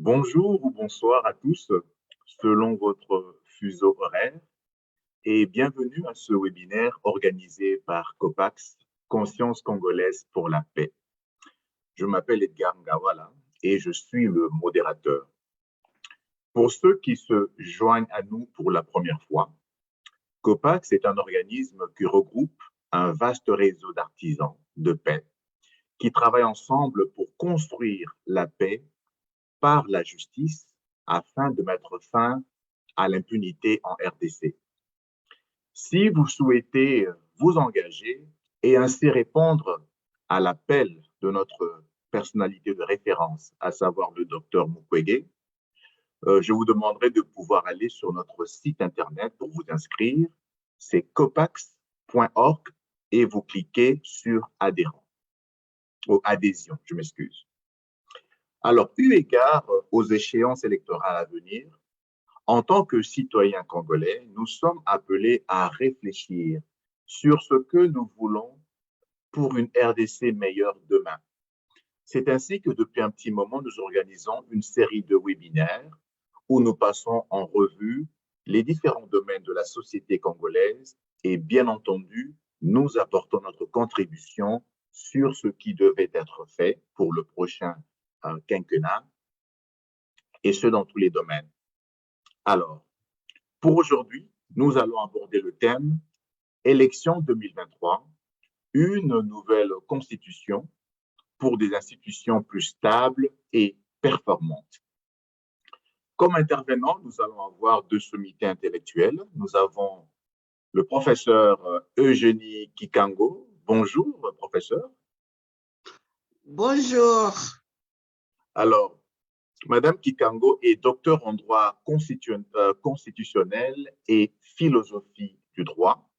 Bonjour ou bonsoir à tous, selon votre fuseau horaire, et bienvenue à ce webinaire organisé par COPAX, Conscience congolaise pour la paix. Je m'appelle Edgar Ngawala et je suis le modérateur. Pour ceux qui se joignent à nous pour la première fois, COPAX est un organisme qui regroupe un vaste réseau d'artisans de paix qui travaillent ensemble pour construire la paix par la justice afin de mettre fin à l'impunité en RDC. Si vous souhaitez vous engager et ainsi répondre à l'appel de notre personnalité de référence, à savoir le docteur Mukwege, je vous demanderai de pouvoir aller sur notre site internet pour vous inscrire. C'est copax.org et vous cliquez sur adhérent, ou adhésion, je m'excuse. Alors, eu égard aux échéances électorales à venir, en tant que citoyens congolais, nous sommes appelés à réfléchir sur ce que nous voulons pour une RDC meilleure demain. C'est ainsi que depuis un petit moment, nous organisons une série de webinaires où nous passons en revue les différents domaines de la société congolaise et bien entendu, nous apportons notre contribution sur ce qui devait être fait pour le prochain quinquennat et ce dans tous les domaines. Alors, pour aujourd'hui, nous allons aborder le thème élection 2023, une nouvelle constitution pour des institutions plus stables et performantes. Comme intervenant, nous allons avoir deux sommités intellectuelles. Nous avons le professeur Eugénie Kikango. Bonjour, professeur. Bonjour. Alors, Madame Kikango est docteur en droit constitutionnel et philosophie du droit.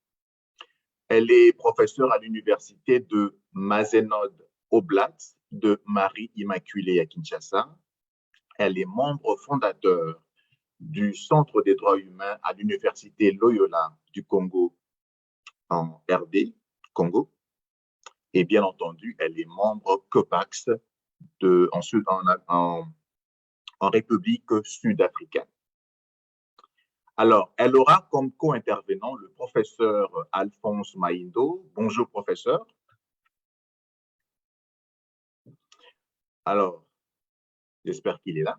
Elle est professeure à l'université de Mazenod Oblat de Marie-Immaculée à Kinshasa. Elle est membre fondateur du Centre des droits humains à l'université Loyola du Congo en RD, Congo. Et bien entendu, elle est membre COPAX en République sud-africaine. Alors, elle aura comme co-intervenant le professeur Alphonse Maindo. Bonjour, professeur. Alors, j'espère qu'il est là.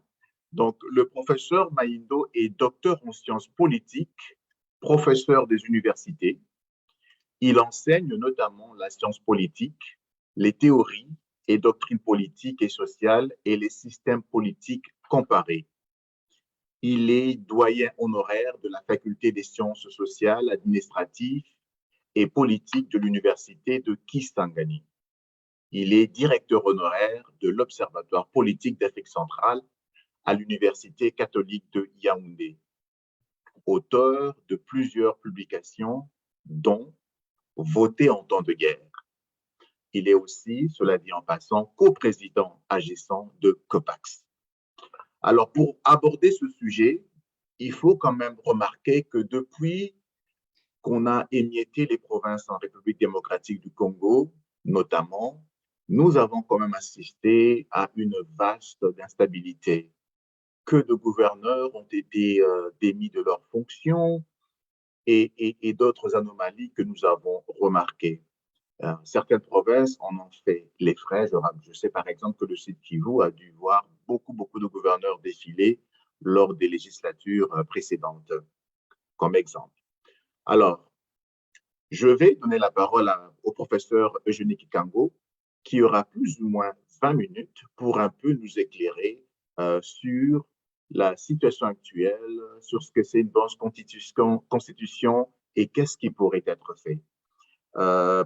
Donc, le professeur Maindo est docteur en sciences politiques, professeur des universités. Il enseigne notamment la science politique, les théories et doctrines politiques et sociales et les systèmes politiques comparés. Il est doyen honoraire de la faculté des sciences sociales, administratives et politiques de l'université de Kisangani. Il est directeur honoraire de l'Observatoire politique d'Afrique centrale à l'Université catholique de Yaoundé. Auteur de plusieurs publications, dont Voter en temps de guerre. Il est aussi, cela dit en passant, coprésident agissant de COPAX. Alors, pour aborder ce sujet, il faut quand même remarquer que depuis qu'on a émietté les provinces en République démocratique du Congo, notamment, nous avons quand même assisté à une vaste instabilité. Que de gouverneurs ont été démis de leurs fonctions et d'autres anomalies que nous avons remarquées. Certaines provinces en ont fait les frais. Je sais par exemple que le Sud Kivu a dû voir beaucoup de gouverneurs défiler lors des législatures précédentes, comme exemple. Alors, je vais donner la parole au professeur Eugénie Kikango, qui aura plus ou moins 20 minutes pour un peu nous éclairer sur la situation actuelle, sur ce que c'est une bonne constitution et qu'est-ce qui pourrait être fait.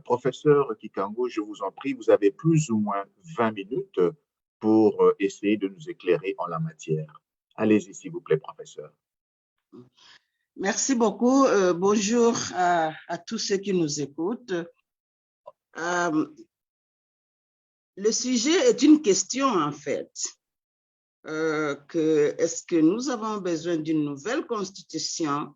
Professeur Kikango, je vous en prie, vous avez plus ou moins 20 minutes pour essayer de nous éclairer en la matière. Allez-y, s'il vous plaît, professeur. Merci beaucoup. Bonjour à tous ceux qui nous écoutent. Le sujet est une question, en fait. Est-ce que nous avons besoin d'une nouvelle constitution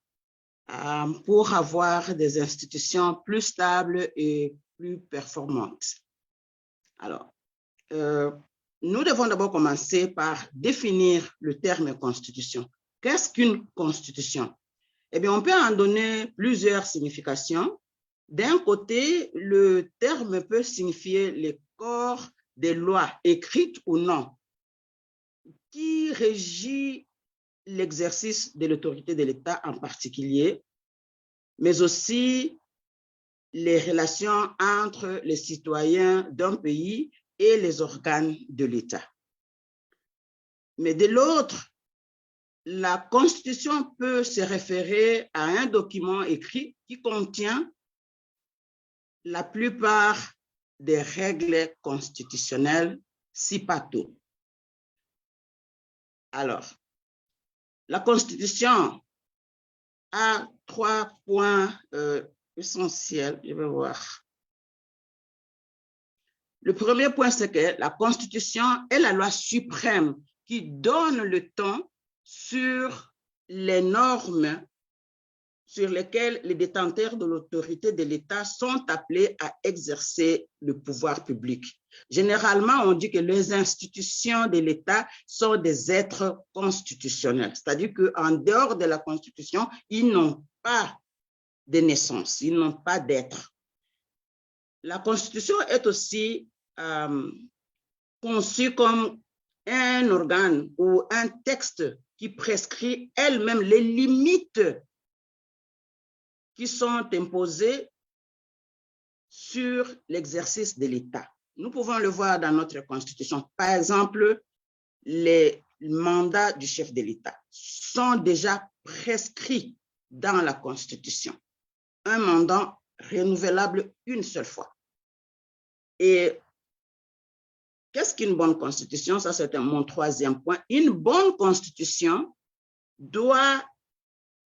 pour avoir des institutions plus stables et plus performantes? Alors, nous devons d'abord commencer par définir le terme constitution. Qu'est-ce qu'une constitution? Eh bien, on peut en donner plusieurs significations. D'un côté, le terme peut signifier les corps des lois, écrites ou non, qui régit l'exercice de l'autorité de l'État en particulier, mais aussi les relations entre les citoyens d'un pays et les organes de l'État. Mais de l'autre, la Constitution peut se référer à un document écrit qui contient la plupart des règles constitutionnelles, si pas tout. Alors, la Constitution a 3 points essentiels, je vais voir. Le premier point, c'est que la Constitution est la loi suprême qui donne le ton sur les normes sur lesquelles les détenteurs de l'autorité de l'État sont appelés à exercer le pouvoir public. Généralement, on dit que les institutions de l'État sont des êtres constitutionnels, c'est-à-dire qu'en dehors de la Constitution, ils n'ont pas de naissance, ils n'ont pas d'être. La Constitution est aussi conçue comme un organe ou un texte qui prescrit elle-même les limites qui sont imposées sur l'exercice de l'État. Nous pouvons le voir dans notre Constitution. Par exemple, les mandats du chef de l'État sont déjà prescrits dans la Constitution. Un mandat renouvelable une seule fois. Et qu'est-ce qu'une bonne constitution? Ça, c'est mon troisième point. Une bonne constitution doit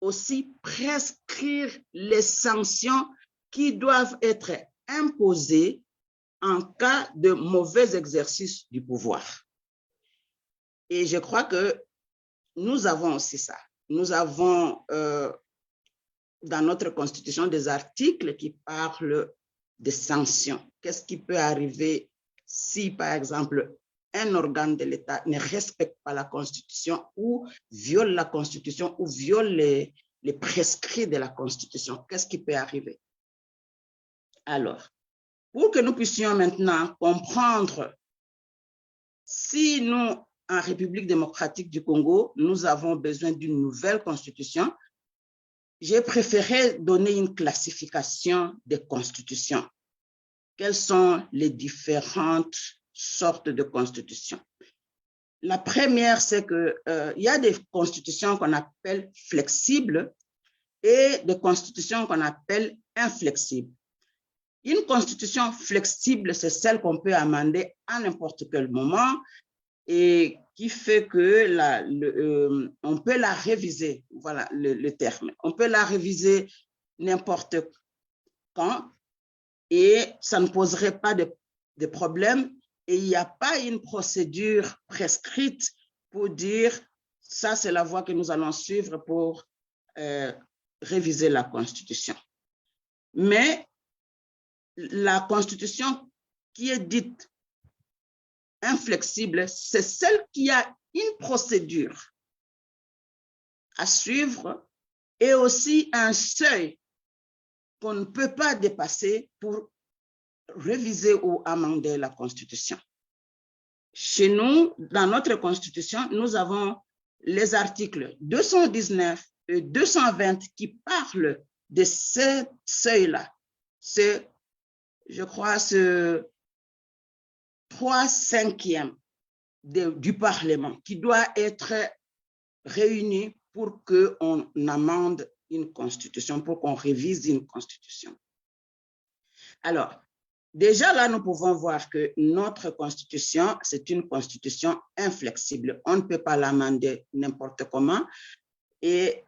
aussi prescrire les sanctions qui doivent être imposées en cas de mauvais exercice du pouvoir. Et je crois que nous avons aussi ça. Nous avons dans notre Constitution des articles qui parlent de sanctions. Qu'est-ce qui peut arriver si, par exemple, un organe de l'État ne respecte pas la Constitution ou viole la Constitution ou viole les prescrits de la Constitution? Qu'est-ce qui peut arriver? Alors, pour que nous puissions maintenant comprendre si nous, en République démocratique du Congo, nous avons besoin d'une nouvelle Constitution, j'ai préféré donner une classification des constitutions. Quelles sont les différentes sortes de constitutions? La première, c'est qu'il y a des constitutions qu'on appelle flexibles et des constitutions qu'on appelle inflexibles. Une constitution flexible, c'est celle qu'on peut amender à n'importe quel moment et qui fait que on peut la réviser, voilà le terme. On peut la réviser n'importe quand et ça ne poserait pas de problème et il n'y a pas une procédure prescrite pour dire ça c'est la voie que nous allons suivre pour réviser la Constitution. Mais la Constitution qui est dite inflexible, c'est celle qui a une procédure à suivre et aussi un seuil qu'on ne peut pas dépasser pour réviser ou amender la Constitution. Chez nous, dans notre Constitution, nous avons les articles 219 et 220 qui parlent de ce seuil-là. C'est, je crois, ce 3/5 du Parlement qui doit être réuni pour qu'on amende une constitution, pour qu'on révise une constitution. Alors, déjà là, nous pouvons voir que notre constitution, c'est une constitution inflexible. On ne peut pas l'amender n'importe comment. Et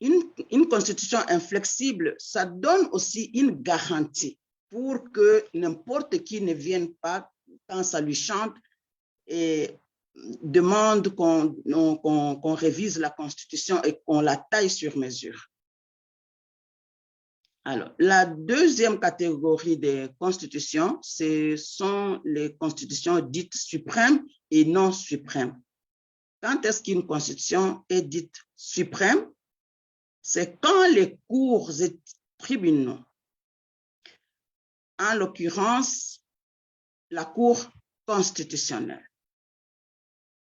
une constitution inflexible, ça donne aussi une garantie pour que n'importe qui ne vienne pas quand ça lui chante et demande qu'on révise la Constitution et qu'on la taille sur mesure. Alors, la deuxième catégorie des constitutions, ce sont les constitutions dites suprêmes et non suprêmes. Quand est-ce qu'une constitution est dite suprême? C'est quand les cours et tribunaux, en l'occurrence, la Cour constitutionnelle,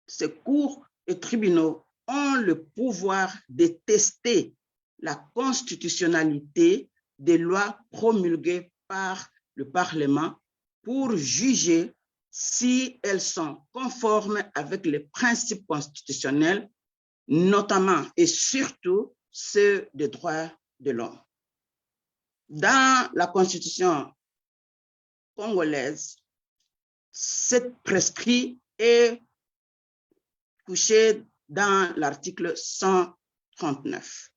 ces cours et tribunaux ont le pouvoir de tester la constitutionnalité des lois promulguées par le Parlement pour juger si elles sont conformes avec les principes constitutionnels, notamment et surtout ceux des droits de l'homme. Dans la Constitution congolaise, cette prescrit est couché dans l'article 139.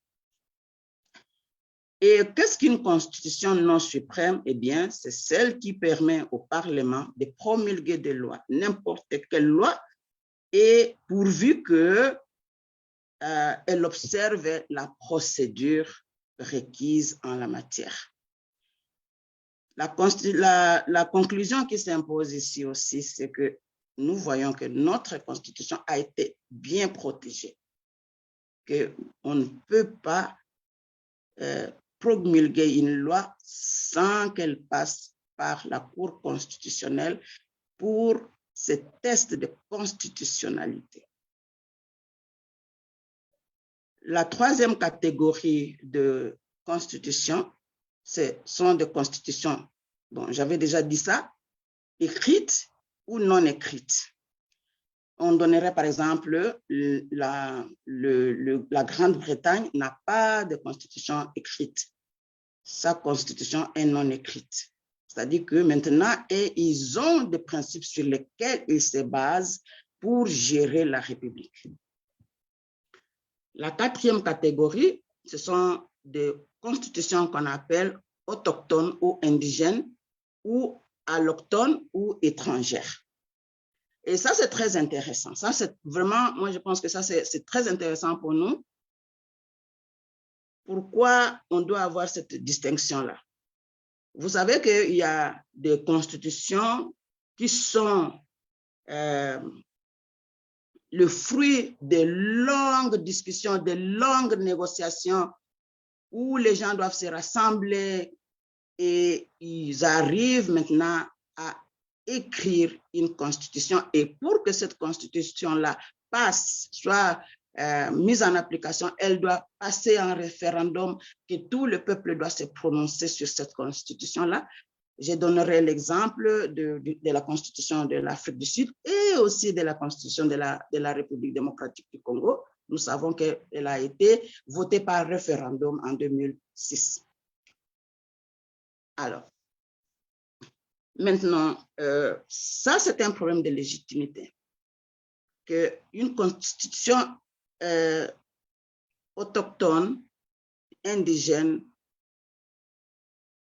Et qu'est-ce qu'une constitution non suprême? Eh bien, c'est celle qui permet au Parlement de promulguer des lois, n'importe quelle loi, et pourvu que elle observe la procédure requise en la matière. La conclusion qui s'impose ici aussi, c'est que nous voyons que notre Constitution a été bien protégée, qu'on ne peut pas promulguer une loi sans qu'elle passe par la Cour constitutionnelle pour ce test de constitutionnalité. La troisième catégorie de constitutions, ce sont des constitutions, bon, j'avais déjà dit ça, écrites ou non écrites. On donnerait par exemple, la Grande-Bretagne n'a pas de constitution écrite. Sa constitution est non écrite. C'est-à-dire que maintenant, ils ont des principes sur lesquels ils se basent pour gérer la République. La quatrième catégorie, ce sont des constitutions qu'on appelle autochtones ou indigènes ou allochtones ou étrangères. Et ça, c'est très intéressant. Ça, c'est vraiment, moi, je pense que ça, c'est très intéressant pour nous. Pourquoi on doit avoir cette distinction-là? Vous savez qu'il y a des constitutions qui sont le fruit de longues discussions, de longues négociations où les gens doivent se rassembler et ils arrivent maintenant à écrire une constitution. Et pour que cette constitution-là passe, soit mise en application, elle doit passer en référendum, que tout le peuple doit se prononcer sur cette constitution-là. Je donnerai l'exemple de la constitution de l'Afrique du Sud et aussi de la constitution de la République démocratique du Congo. Nous savons qu'elle a été votée par référendum en 2006. Alors, maintenant, ça, c'est un problème de légitimité. Qu'une constitution autochtone, indigène,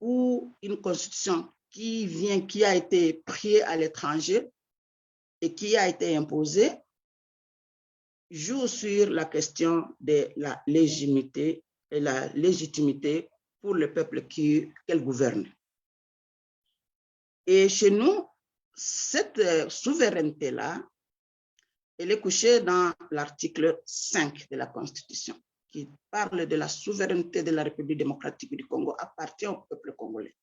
ou une constitution qui a été prise à l'étranger et qui a été imposée, joue sur la question de la légitimité pour le peuple qu'elle gouverne. Et chez nous, cette souveraineté-là, elle est couchée dans l'article 5 de la Constitution, qui parle de la souveraineté de la République démocratique du Congo, appartient au peuple congolais.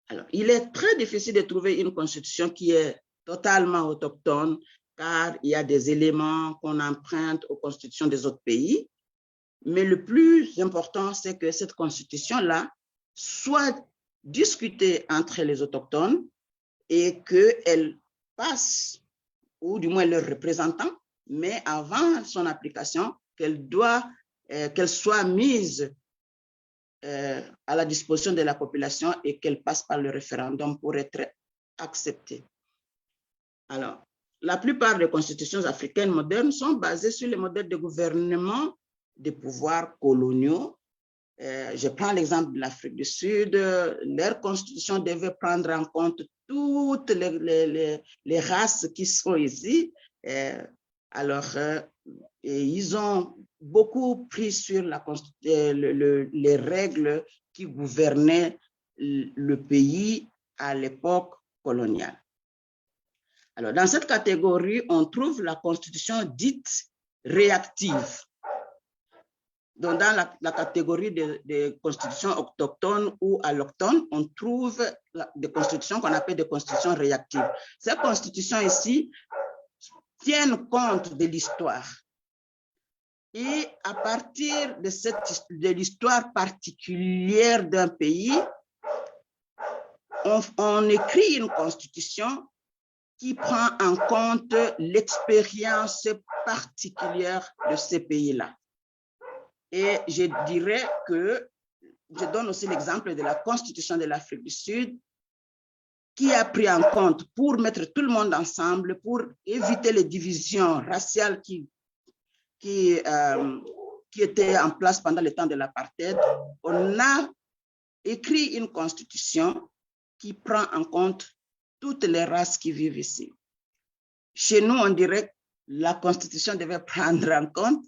Alors, il est très difficile de trouver une constitution qui est totalement autochtone, car il y a des éléments qu'on emprunte aux constitutions des autres pays. Mais le plus important, c'est que cette constitution-là soit discutée entre les autochtones et qu'elle passe, ou du moins leurs représentants, mais avant son application, qu'elle soit mise à la disposition de la population et qu'elle passe par le référendum pour être acceptée. Alors, la plupart des constitutions africaines modernes sont basées sur les modèles de gouvernement des pouvoirs coloniaux. Je prends l'exemple de l'Afrique du Sud. Leur constitution devait prendre en compte toutes les races qui sont ici, Alors, et ils ont beaucoup pris sur les règles qui gouvernaient le pays à l'époque coloniale. Alors, dans cette catégorie, on trouve la constitution dite réactive. Donc, dans la catégorie des constitutions autochtones ou allochtones, on trouve des constitutions qu'on appelle des constitutions réactives. Ces constitutions ici tiennent compte de l'histoire. Et à partir de l'histoire particulière d'un pays, on écrit une constitution qui prend en compte l'expérience particulière de ces pays-là. Et je dirais que, je donne aussi l'exemple de la Constitution de l'Afrique du Sud, qui a pris en compte, pour mettre tout le monde ensemble, pour éviter les divisions raciales qui étaient en place pendant le temps de l'apartheid, on a écrit une constitution qui prend en compte toutes les races qui vivent ici. Chez nous, on dirait que la constitution devait prendre en compte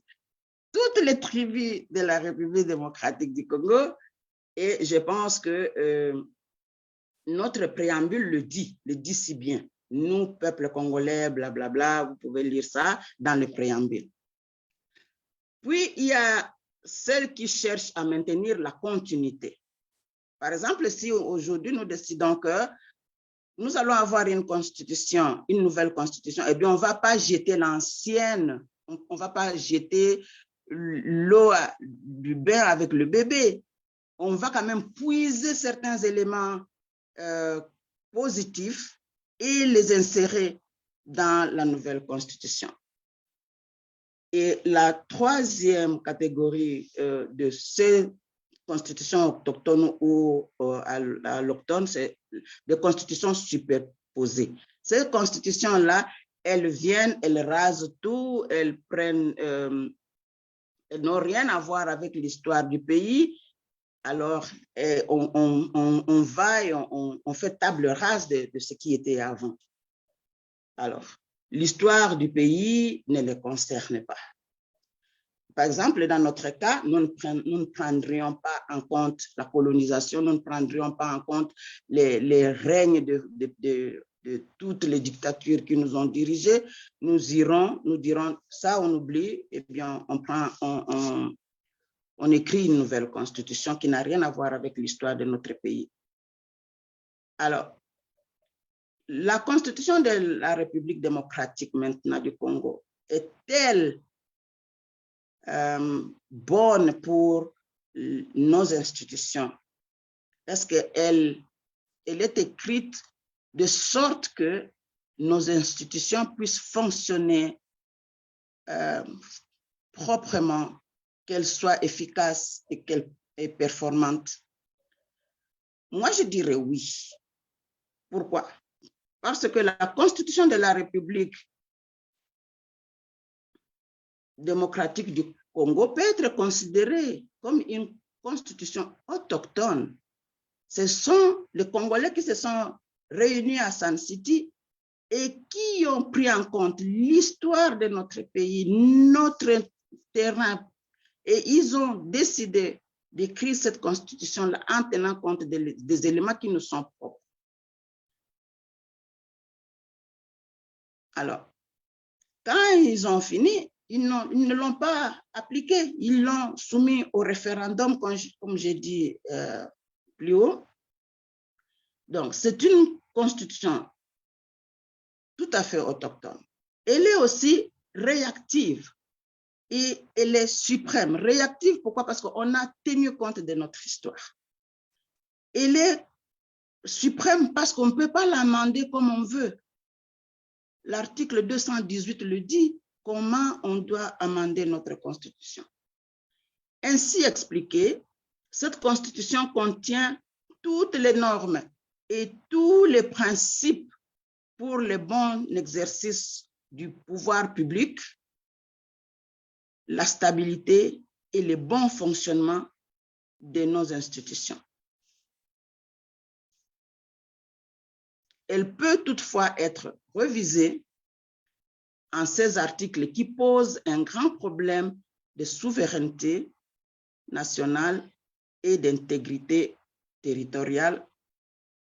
toutes les tribus de la République démocratique du Congo, et je pense que notre préambule le dit si bien. Nous, peuple congolais, blablabla, vous pouvez lire ça dans le préambule. Puis, il y a celles qui cherchent à maintenir la continuité. Par exemple, si aujourd'hui nous décidons que nous allons avoir une constitution, une nouvelle constitution, eh bien, on ne va pas jeter l'ancienne, on ne va pas jeter l'eau du bain avec le bébé. On va quand même puiser certains éléments positifs et les insérer dans la nouvelle constitution. Et la troisième catégorie de ces constitutions autochtones ou allochtones, c'est des constitutions superposées. Ces constitutions-là, elles viennent, elles rasent tout, elles prennent, elles n'ont rien à voir avec l'histoire du pays. Alors, on va et on fait table rase de ce qui était avant. Alors, l'histoire du pays ne les concerne pas. Par exemple, dans notre cas, nous ne prendrions pas en compte la colonisation, nous ne prendrions pas en compte les règnes de toutes les dictatures qui nous ont dirigés. Nous dirons ça, on oublie, et bien on écrit une nouvelle constitution qui n'a rien à voir avec l'histoire de notre pays. Alors, la constitution de la République démocratique maintenant du Congo est-elle bonne pour nos institutions? Est-ce qu'elle est écrite de sorte que nos institutions puissent fonctionner proprement, qu'elles soient efficaces et performantes? Moi, je dirais oui. Pourquoi? Parce que la Constitution de la République démocratique du Congo peut être considérée comme une constitution autochtone. Ce sont les Congolais qui se sont réunis à Sun City et qui ont pris en compte l'histoire de notre pays, notre terrain, et ils ont décidé d'écrire cette constitution-là en tenant compte des éléments qui nous sont propres. Alors, quand ils ont fini, ils ne l'ont pas appliqué, ils l'ont soumis au référendum, comme j'ai dit plus haut. Donc, c'est une constitution tout à fait autochtone. Elle est aussi réactive et elle est suprême. Réactive, pourquoi? Parce qu'on a tenu compte de notre histoire. Elle est suprême parce qu'on ne peut pas l'amender comme on veut. L'article 218 le dit, comment on doit amender notre constitution. Ainsi expliqué, cette constitution contient toutes les normes et tous les principes pour le bon exercice du pouvoir public, la stabilité et le bon fonctionnement de nos institutions. Elle peut toutefois être révisée en ces articles qui posent un grand problème de souveraineté nationale et d'intégrité territoriale.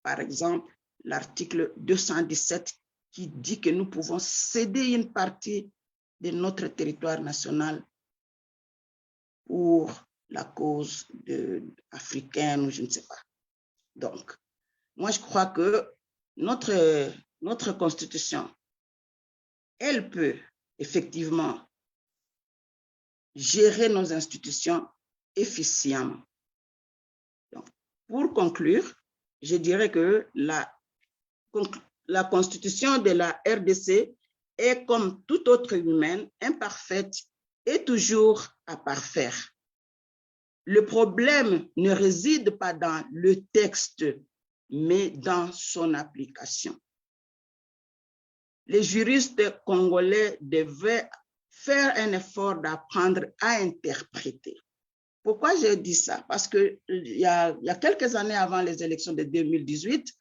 Par exemple, l'article 217 qui dit que nous pouvons céder une partie de notre territoire national pour la cause africaine ou je ne sais pas. Donc, moi, je crois que notre constitution, elle peut effectivement gérer nos institutions efficiemment. Donc, pour conclure, je dirais que la constitution de la RDC est comme toute autre humaine, imparfaite et toujours à parfaire. Le problème ne réside pas dans le texte, mais dans son application. Les juristes congolais devaient faire un effort d'apprendre à interpréter. Pourquoi je dis ça? Parce qu'il y a quelques années avant les élections de 2018,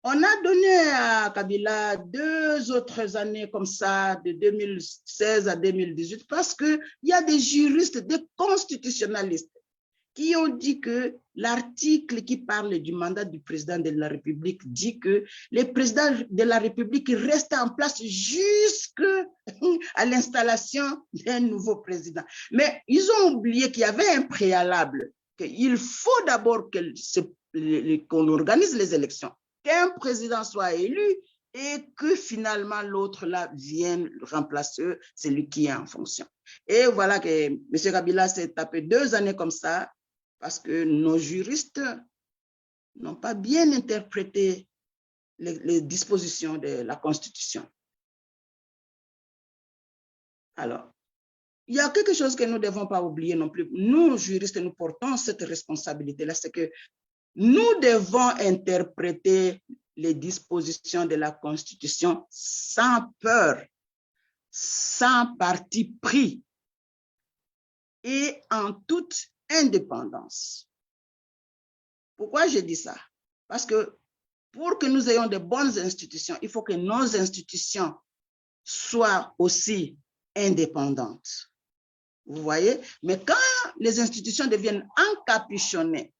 on a donné à Kabila 2 autres années comme ça, de 2016 à 2018, parce qu'il y a des juristes, des constitutionnalistes qui ont dit que l'article qui parle du mandat du président de la République dit que le président de la République reste en place jusqu'à l'installation d'un nouveau président. Mais ils ont oublié qu'il y avait un préalable, qu'il faut d'abord qu'on organise les élections, qu'un président soit élu et que finalement l'autre là vienne remplacer celui qui est en fonction. Et voilà que M. Kabila s'est tapé 2 années comme ça, parce que nos juristes n'ont pas bien interprété les dispositions de la Constitution. Alors, il y a quelque chose que nous ne devons pas oublier non plus. Nous, juristes, nous portons cette responsabilité-là, c'est que nous devons interpréter les dispositions de la Constitution sans peur, sans parti pris et en toute indépendance. Pourquoi je dis ça? Parce que pour que nous ayons de bonnes institutions, il faut que nos institutions soient aussi indépendantes. Vous voyez? Mais quand les institutions deviennent encapuchonnées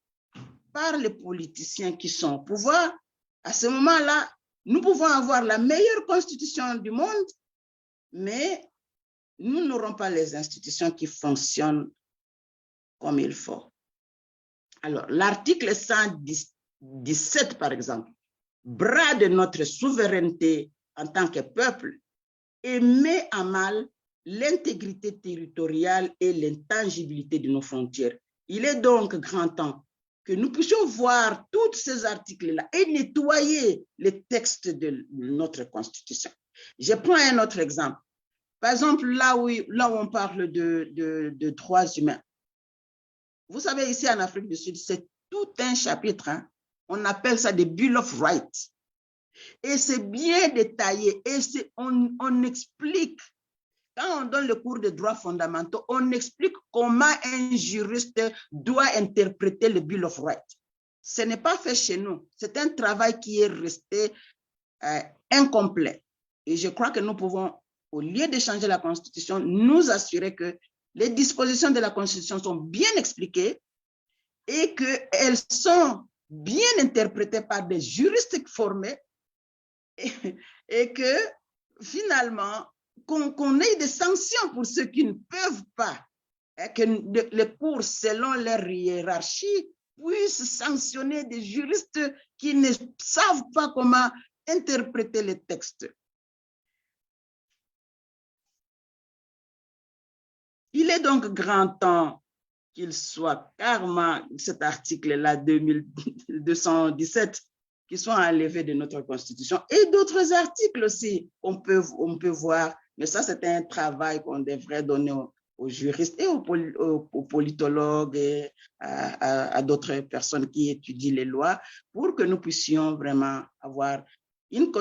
par les politiciens qui sont au pouvoir, à ce moment-là, nous pouvons avoir la meilleure constitution du monde, mais nous n'aurons pas les institutions qui fonctionnent comme il faut. Alors, l'article 117, par exemple, brade notre souveraineté en tant que peuple et met à mal l'intégrité territoriale et l'intangibilité de nos frontières. Il est donc grand temps que nous puissions voir tous ces articles-là et nettoyer les textes de notre Constitution. Je prends un autre exemple. Par exemple, là où on parle de droits humains. Vous savez, ici en Afrique du Sud, c'est tout un chapitre. Hein? On appelle ça des Bill of Rights. Et c'est bien détaillé. Et on explique, quand on donne le cours de droits fondamentaux, on explique comment un juriste doit interpréter le Bill of Rights. Ce n'est pas fait chez nous. C'est un travail qui est resté incomplet. Et je crois que nous pouvons, au lieu de changer la Constitution, nous assurer que les dispositions de la Constitution sont bien expliquées et qu'elles sont bien interprétées par des juristes formés et que finalement, qu'on ait des sanctions pour ceux qui ne peuvent pas, que les cours, selon leur hiérarchie, puissent sanctionner des juristes qui ne savent pas comment interpréter les textes. Il est donc grand temps qu'il soit carrément, cet article-là, 2217, qui soit enlevé de notre Constitution, et d'autres articles aussi, on peut voir, mais ça, c'est un travail qu'on devrait donner aux juristes et aux politologues et à d'autres personnes qui étudient les lois, pour que nous puissions vraiment avoir une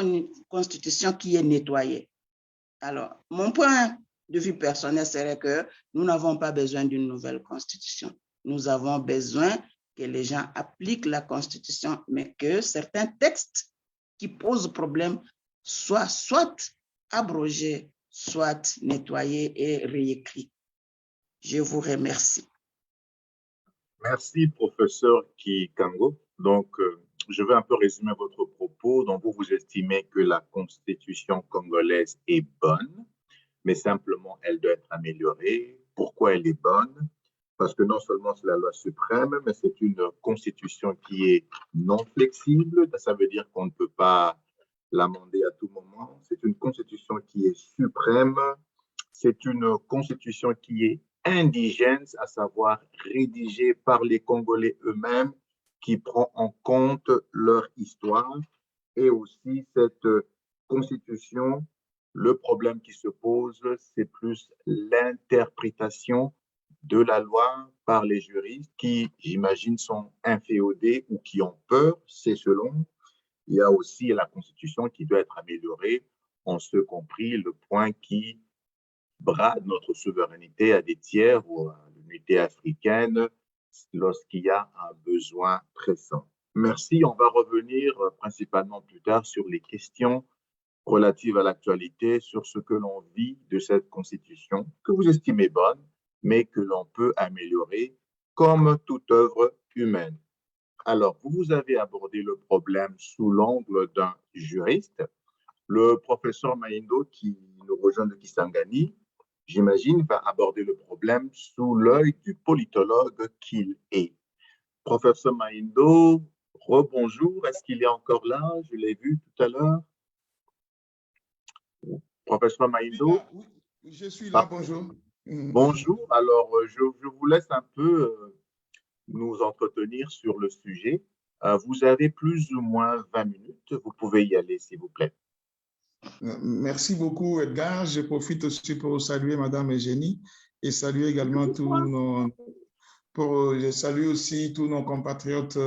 Constitution qui est nettoyée. Alors, mon point de vue personnel serait que nous n'avons pas besoin d'une nouvelle Constitution. Nous avons besoin que les gens appliquent la Constitution, mais que certains textes qui posent problème soient soit abrogés, soit nettoyé et réécrit. Je vous remercie. Merci, professeur Kikango. Donc, je vais un peu résumer votre propos. Donc, vous estimez que la Constitution congolaise est bonne, mais simplement, elle doit être améliorée. Pourquoi elle est bonne? Parce que non seulement c'est la loi suprême, mais c'est une Constitution qui est non flexible. Ça veut dire qu'on ne peut pas l'amender à tout moment. C'est une Constitution qui est suprême. C'est une Constitution qui est indigène, à savoir rédigée par les Congolais eux-mêmes, qui prend en compte leur histoire. Et aussi, cette Constitution, le problème qui se pose, c'est plus l'interprétation de la loi par les juristes qui, j'imagine, sont inféodés ou qui ont peur, c'est selon. Il y a aussi la Constitution qui doit être améliorée, en ce compris le point qui brade notre souveraineté à des tiers ou à l'unité africaine lorsqu'il y a un besoin pressant. Merci. On va revenir principalement plus tard sur les questions relatives à l'actualité, sur ce que l'on vit de cette Constitution, que vous estimez bonne, mais que l'on peut améliorer comme toute œuvre humaine. Alors, vous avez abordé le problème sous l'angle d'un juriste. Le professeur Maindo, qui nous rejoint de Kisangani, j'imagine, va aborder le problème sous l'œil du politologue qu'il est. Professeur Maindo, rebonjour, est-ce qu'il est encore là? Je l'ai vu tout à l'heure. Professeur Maindo? Oui, je suis là, bonjour. Bonjour, alors je vous laisse un peu nous entretenir sur le sujet. Vous avez plus ou moins 20 minutes, vous pouvez y aller s'il vous plaît. Merci beaucoup, Edgar. Je profite aussi pour saluer Madame Eugénie et saluer également je salue aussi tous nos compatriotes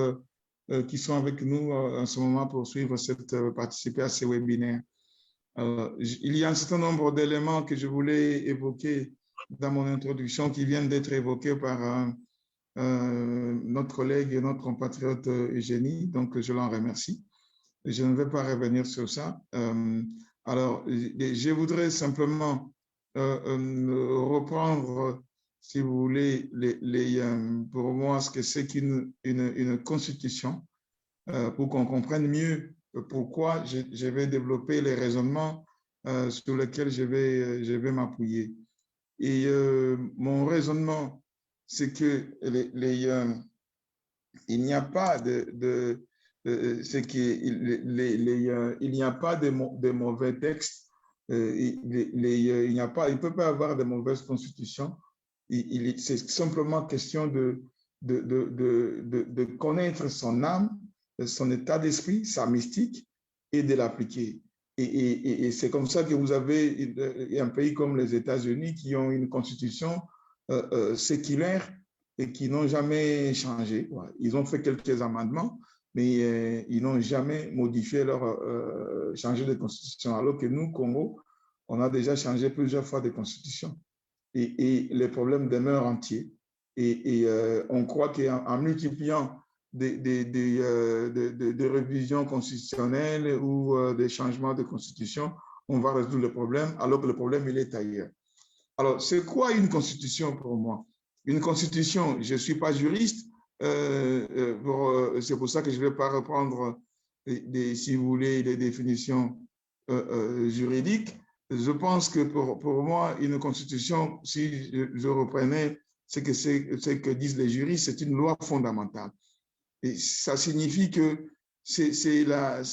qui sont avec nous en ce moment pour suivre participer à ces webinaires. Il y a un certain nombre d'éléments que je voulais évoquer dans mon introduction qui viennent d'être évoqués par notre collègue et notre compatriote Eugénie, donc je l'en remercie. Je ne vais pas revenir sur ça. Alors, je voudrais simplement reprendre, si vous voulez, pour moi, ce que c'est qu'une constitution, pour qu'on comprenne mieux pourquoi je vais développer les raisonnements sur lesquels je vais m'appuyer. Et mon raisonnement, c'est que il n'y a pas il n'y a pas de mauvais textes, il ne peut pas avoir de mauvaises constitutions. C'est simplement question de connaître son âme, son état d'esprit, sa mystique et de l'appliquer. Et c'est comme ça que vous avez un pays comme les États-Unis qui ont une constitution séculaire et qui n'ont jamais changé. Ils ont fait quelques amendements, mais ils n'ont jamais modifié changé de constitution. Alors que nous, Congo, on a déjà changé plusieurs fois de constitution. Et les problèmes demeurent entiers. Et on croit qu'en multipliant des révisions constitutionnelles ou des changements de constitution, on va résoudre le problème, alors que le problème, il est ailleurs. Alors, c'est quoi une constitution pour moi? Une constitution, je ne suis pas juriste, c'est pour ça que je ne vais pas reprendre, si vous voulez, les définitions juridiques. Je pense que pour moi, une constitution, si je reprenais ce que disent les juristes, c'est une loi fondamentale. Et ça signifie que c'est la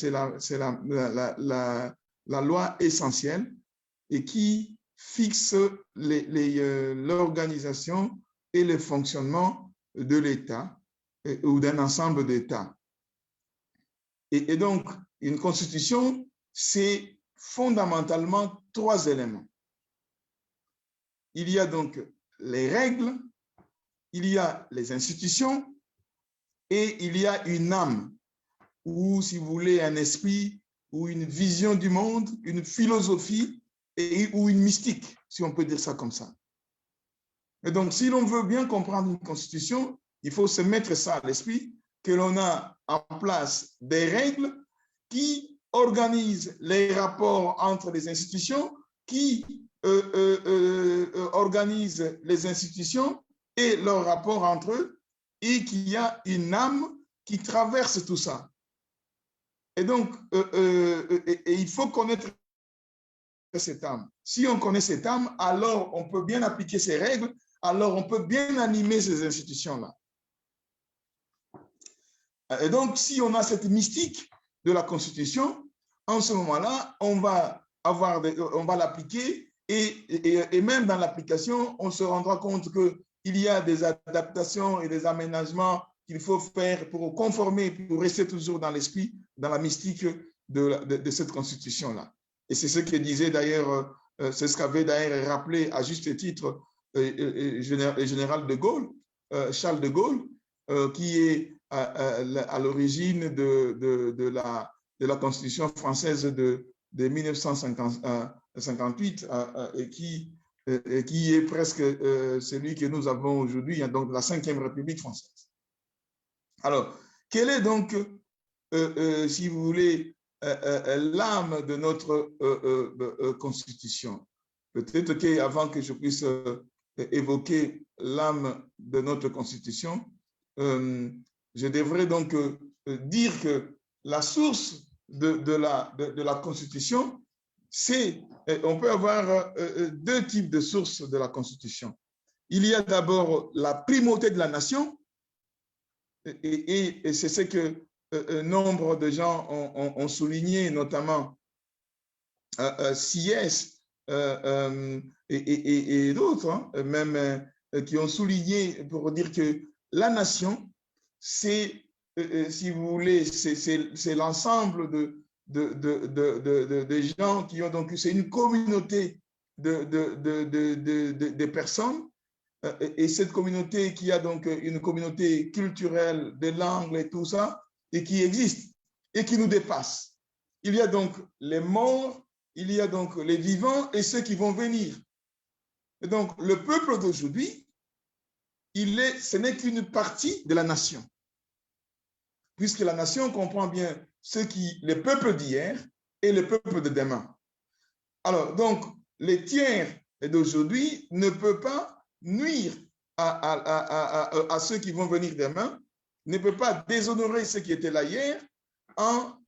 loi essentielle et qui fixe l'organisation et le fonctionnement de l'État ou d'un ensemble d'États. Et donc, une constitution, c'est fondamentalement 3 éléments. Il y a donc les règles, il y a les institutions et il y a une âme, ou si vous voulez, un esprit, ou une vision du monde, une philosophie ou une mystique, si on peut dire ça comme ça. Et donc, si l'on veut bien comprendre une constitution, il faut se mettre ça à l'esprit, que l'on a en place des règles qui organisent les rapports entre les institutions, qui organise les institutions et leurs rapports entre eux, et qu'il y a une âme qui traverse tout ça. Et donc, il faut connaître cette âme. Si on connaît cette âme, alors on peut bien appliquer ces règles, alors on peut bien animer ces institutions-là. Et donc, si on a cette mystique de la Constitution, en ce moment-là, on va l'appliquer et même dans l'application, on se rendra compte qu'il y a des adaptations et des aménagements qu'il faut faire pour conformer, pour rester toujours dans l'esprit, dans la mystique de cette Constitution-là. Et c'est ce que disait d'ailleurs, c'est ce qu'avait d'ailleurs rappelé à juste titre le général de Gaulle, Charles de Gaulle, qui est à l'origine de la Constitution française de 1958 et qui est presque celui que nous avons aujourd'hui, donc la 5e République française. Alors, quelle est donc, si vous voulez, l'âme de notre Constitution? Peut-être qu'avant que je puisse évoquer l'âme de notre Constitution, je devrais donc dire que la source de la Constitution, c'est, on peut avoir deux types de sources de la Constitution. Il y a d'abord la primauté de la nation, et c'est ce que nombre de gens ont souligné, notamment Sieyès et d'autres, hein, même qui ont souligné pour dire que la nation, c'est, si vous voulez, c'est l'ensemble de gens qui ont donc, c'est une communauté de personnes, et cette communauté qui a donc une communauté culturelle, des langues et tout ça, et qui existe et qui nous dépasse. Il y a donc les morts, il y a donc les vivants et ceux qui vont venir. Et donc, le peuple d'aujourd'hui, ce n'est qu'une partie de la nation. Puisque la nation comprend bien les peuples d'hier et les peuples de demain. Alors, donc, les tiers d'aujourd'hui ne peuvent pas nuire à ceux qui vont venir demain, ne peut pas déshonorer ceux qui étaient là hier en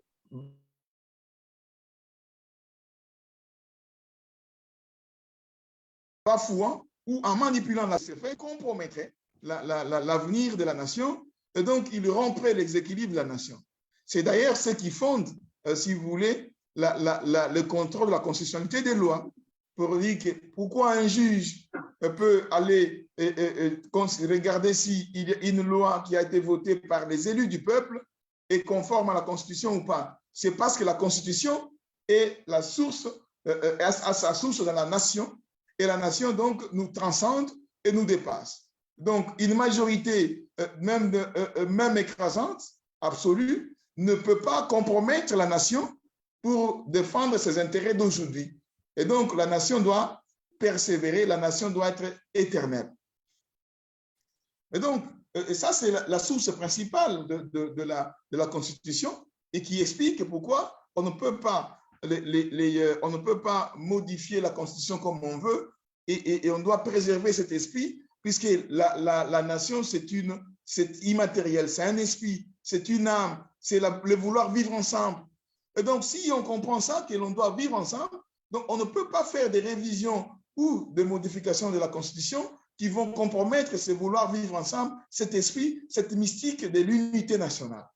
bafouant ou en manipulant la CFA, compromettrait l'avenir de la nation, et donc il romprait l'exéquilibre de la nation. C'est d'ailleurs ce qui fonde, si vous voulez, le contrôle de la constitutionnalité des lois. Pour dire que pourquoi un juge peut aller regarder s'il y a une loi qui a été votée par les élus du peuple est conforme à la Constitution ou pas. C'est parce que la Constitution est la source, a sa source dans la nation, et la nation donc nous transcende et nous dépasse. Donc une majorité, même écrasante, absolue, ne peut pas compromettre la nation pour défendre ses intérêts d'aujourd'hui. Et donc, la nation doit persévérer, la nation doit être éternelle. Et donc, ça, c'est la source principale de la Constitution et qui explique pourquoi on ne peut pas, on ne peut pas modifier la Constitution comme on veut et on doit préserver cet esprit puisque la nation, c'est immatériel, c'est un esprit, c'est une âme, c'est le vouloir vivre ensemble. Et donc, si on comprend ça, que l'on doit vivre ensemble, donc on ne peut pas faire des révisions ou des modifications de la Constitution qui vont compromettre ce vouloir vivre ensemble, cet esprit, cette mystique de l'unité nationale.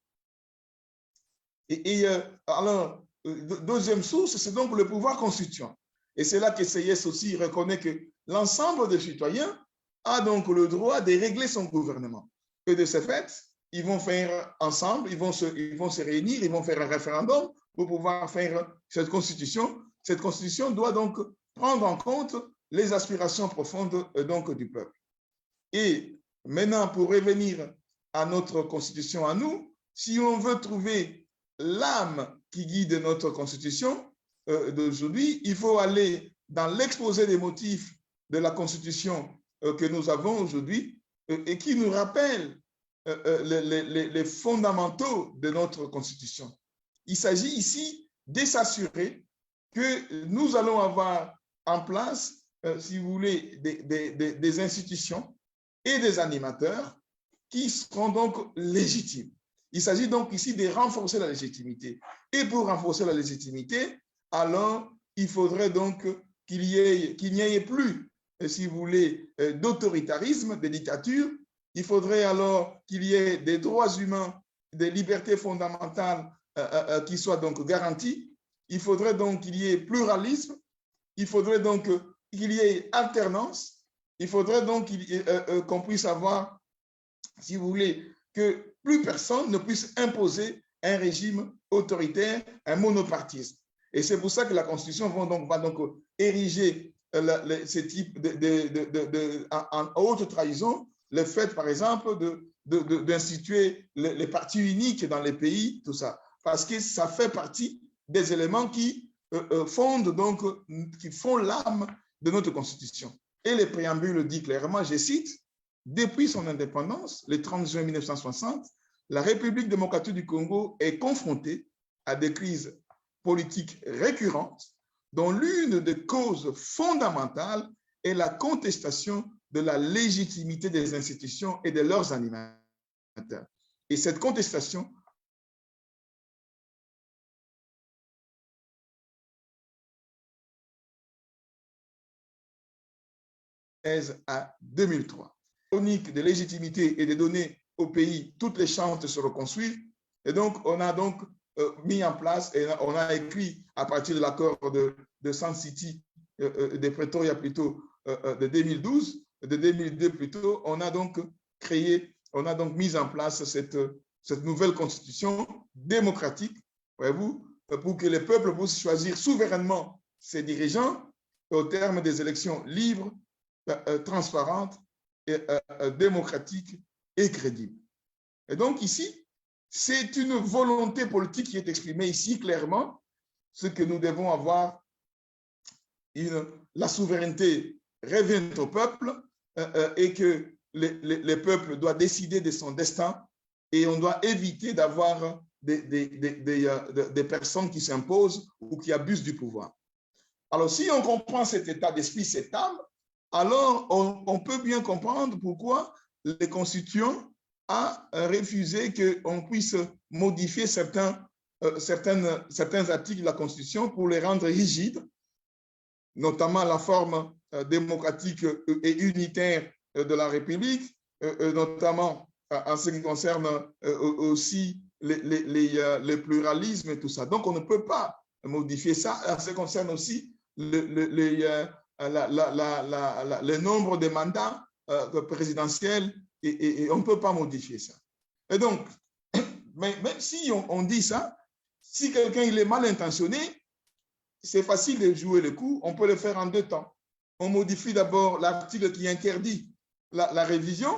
Alors, deuxième source, c'est donc le pouvoir constituant. Et c'est là que Sieyès aussi reconnaît que l'ensemble des citoyens a donc le droit de régler son gouvernement. Et de ce fait, ils vont faire ensemble, ils vont se réunir, ils vont faire un référendum pour pouvoir faire cette constitution. Cette constitution doit donc prendre en compte les aspirations profondes donc du peuple. Et maintenant, pour revenir à notre constitution à nous, si on veut trouver l'âme qui guide notre constitution d'aujourd'hui, il faut aller dans l'exposé des motifs de la constitution que nous avons aujourd'hui et qui nous rappelle les fondamentaux de notre constitution. Il s'agit ici de s'assurer que nous allons avoir en place, si vous voulez, des institutions et des animateurs qui seront donc légitimes. Il s'agit donc ici de renforcer la légitimité. Et pour renforcer la légitimité, alors il faudrait donc qu'il n'y ait plus, si vous voulez, d'autoritarisme, de dictature. Il faudrait alors qu'il y ait des droits humains, des libertés fondamentales qui soient donc garanties. Il faudrait donc qu'il y ait pluralisme. Il faudrait donc qu'il y ait alternance. Il faudrait donc qu'on puisse avoir, si vous voulez, que plus personne ne puisse imposer un régime autoritaire, un monopartisme. Et c'est pour ça que la Constitution va donc ériger ce type en haute trahison, le fait, par exemple, d'instituer les partis uniques dans les pays, tout ça, parce que ça fait partie des éléments qui font l'âme de notre Constitution. Et le préambule dit clairement, je cite, « Depuis son indépendance, le 30 juin 1960, la République démocratique du Congo est confrontée à des crises politiques récurrentes dont l'une des causes fondamentales est la contestation de la légitimité des institutions et de leurs animateurs. Et cette contestation à 2003. La chronique de légitimité et de donner au pays toutes les chances de se reconstruire. Et donc, on a donc mis en place et on a écrit à partir de l'accord de Sun City, de Pretoria plutôt, de 2012, de 2002 plutôt, on a donc mis en place cette nouvelle constitution démocratique, voyez-vous, pour que les peuples puissent choisir souverainement ses dirigeants au terme des élections libres, transparentes, et, démocratiques et crédibles. Et donc ici, c'est une volonté politique qui est exprimée ici clairement, ce que nous devons avoir, la souveraineté revient au peuple et que le peuple doit décider de son destin et on doit éviter d'avoir des personnes qui s'imposent ou qui abusent du pouvoir. Alors, si on comprend cet état d'esprit, cette âme, alors on peut bien comprendre pourquoi les constituants a refusé qu'on puisse modifier certains articles de la Constitution pour les rendre rigides, notamment la forme démocratique et unitaire de la République, notamment en ce qui concerne aussi le pluralisme et tout ça. Donc, on ne peut pas modifier ça. En ce qui concerne aussi le nombre de mandats présidentiels, et on ne peut pas modifier ça. Et donc, même si on dit ça, si quelqu'un il est mal intentionné, c'est facile de jouer le coup, on peut le faire en 2 temps. On modifie d'abord l'article qui interdit la révision,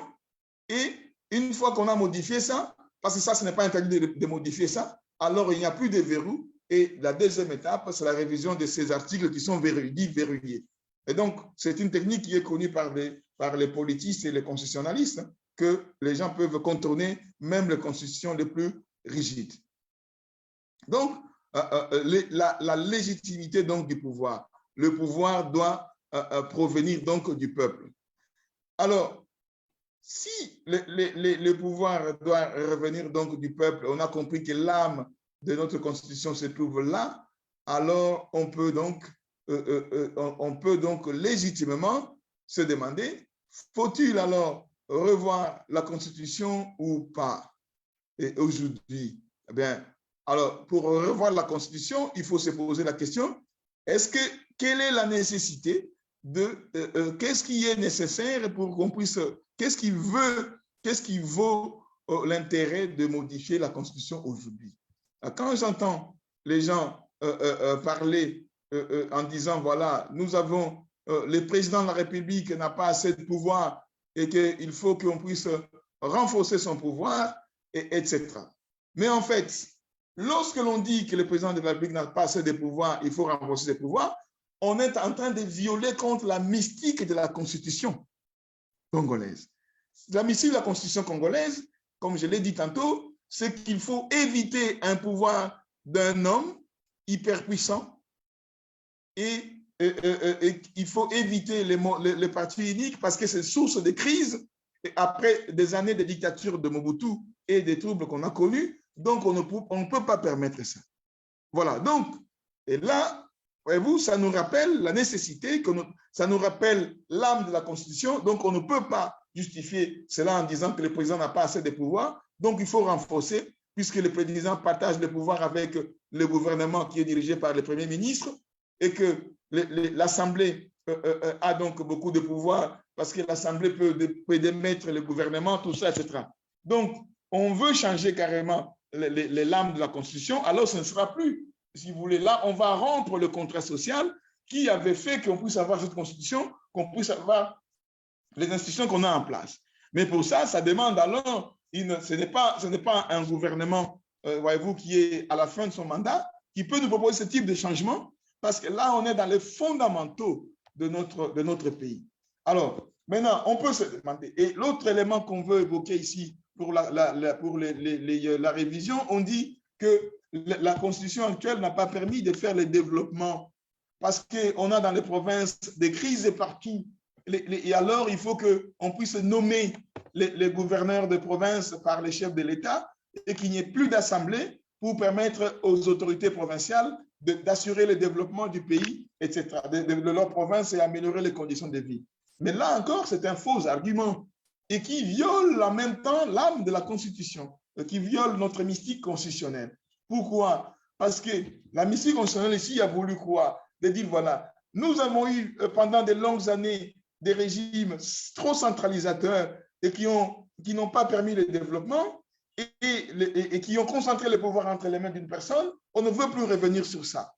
et une fois qu'on a modifié ça, parce que ça, ce n'est pas interdit de modifier ça, alors il n'y a plus de verrou, et la deuxième étape, c'est la révision de ces articles qui sont dits verrouillés. Et donc, c'est une technique qui est connue par les politistes et les constitutionnalistes, que les gens peuvent contourner même les constitutions les plus rigides. Donc, la légitimité donc du pouvoir. Le pouvoir doit provenir donc du peuple. Alors, si le pouvoir doit revenir donc du peuple, on a compris que l'âme de notre constitution se trouve là, alors on peut donc légitimement se demander, faut-il alors revoir la Constitution ou pas? Et aujourd'hui, eh bien, alors pour revoir la Constitution, il faut se poser la question, quelle est la nécessité qu'est-ce qui est nécessaire pour qu'on puisse, qu'est-ce qui vaut l'intérêt de modifier la Constitution aujourd'hui? Quand j'entends les gens parler en disant, voilà, nous avons, le président de la République n'a pas assez de pouvoir et qu'il faut qu'on puisse renforcer son pouvoir, etc. Mais en fait, lorsque l'on dit que le président de la République n'a pas assez de pouvoir, il faut renforcer ses pouvoirs, on est en train de violer contre la mystique de la Constitution congolaise. La mystique de la Constitution congolaise, comme je l'ai dit tantôt, c'est qu'il faut éviter un pouvoir d'un homme hyper puissant et il faut éviter les partis uniques parce que c'est source de crise. Et après des années de dictature de Mobutu et des troubles qu'on a connus, donc on ne peut pas permettre ça. Voilà, donc, et là, voyez-vous, ça nous rappelle la nécessité, ça nous rappelle l'âme de la Constitution, donc on ne peut pas justifier cela en disant que le président n'a pas assez de pouvoir, donc il faut renforcer, puisque le président partage le pouvoir avec le gouvernement qui est dirigé par le Premier ministre, et que l'Assemblée a donc beaucoup de pouvoir, parce que l'Assemblée peut démettre le gouvernement, tout ça, etc. Donc, on veut changer carrément les lames de la Constitution, alors ce ne sera plus, si vous voulez, là, on va rompre le contrat social qui avait fait qu'on puisse avoir cette Constitution, qu'on puisse avoir les institutions qu'on a en place. Mais pour ça, ça demande alors, ce n'est pas un gouvernement, voyez-vous, qui est à la fin de son mandat, qui peut nous proposer ce type de changement, parce que là, on est dans les fondamentaux de notre pays. Alors, maintenant, on peut se demander, et l'autre élément qu'on veut évoquer ici pour la révision, on dit que la Constitution actuelle n'a pas permis de faire le développement parce qu'on a dans les provinces des crises partout. Et alors, il faut qu'on puisse nommer les gouverneurs de province par les chefs de l'État et qu'il n'y ait plus d'assemblée pour permettre aux autorités provinciales d'assurer le développement du pays, etc., de leur province et améliorer les conditions de vie. Mais là encore, c'est un faux argument et qui viole en même temps l'âme de la Constitution, qui viole notre mystique constitutionnelle. Pourquoi? Parce que la mystique constitutionnelle ici a voulu quoi? De dire, voilà, nous avons eu pendant de longues années des régimes trop centralisateurs et qui n'ont pas permis le développement et qui ont concentré le pouvoir entre les mains d'une personne. On ne veut plus revenir sur ça.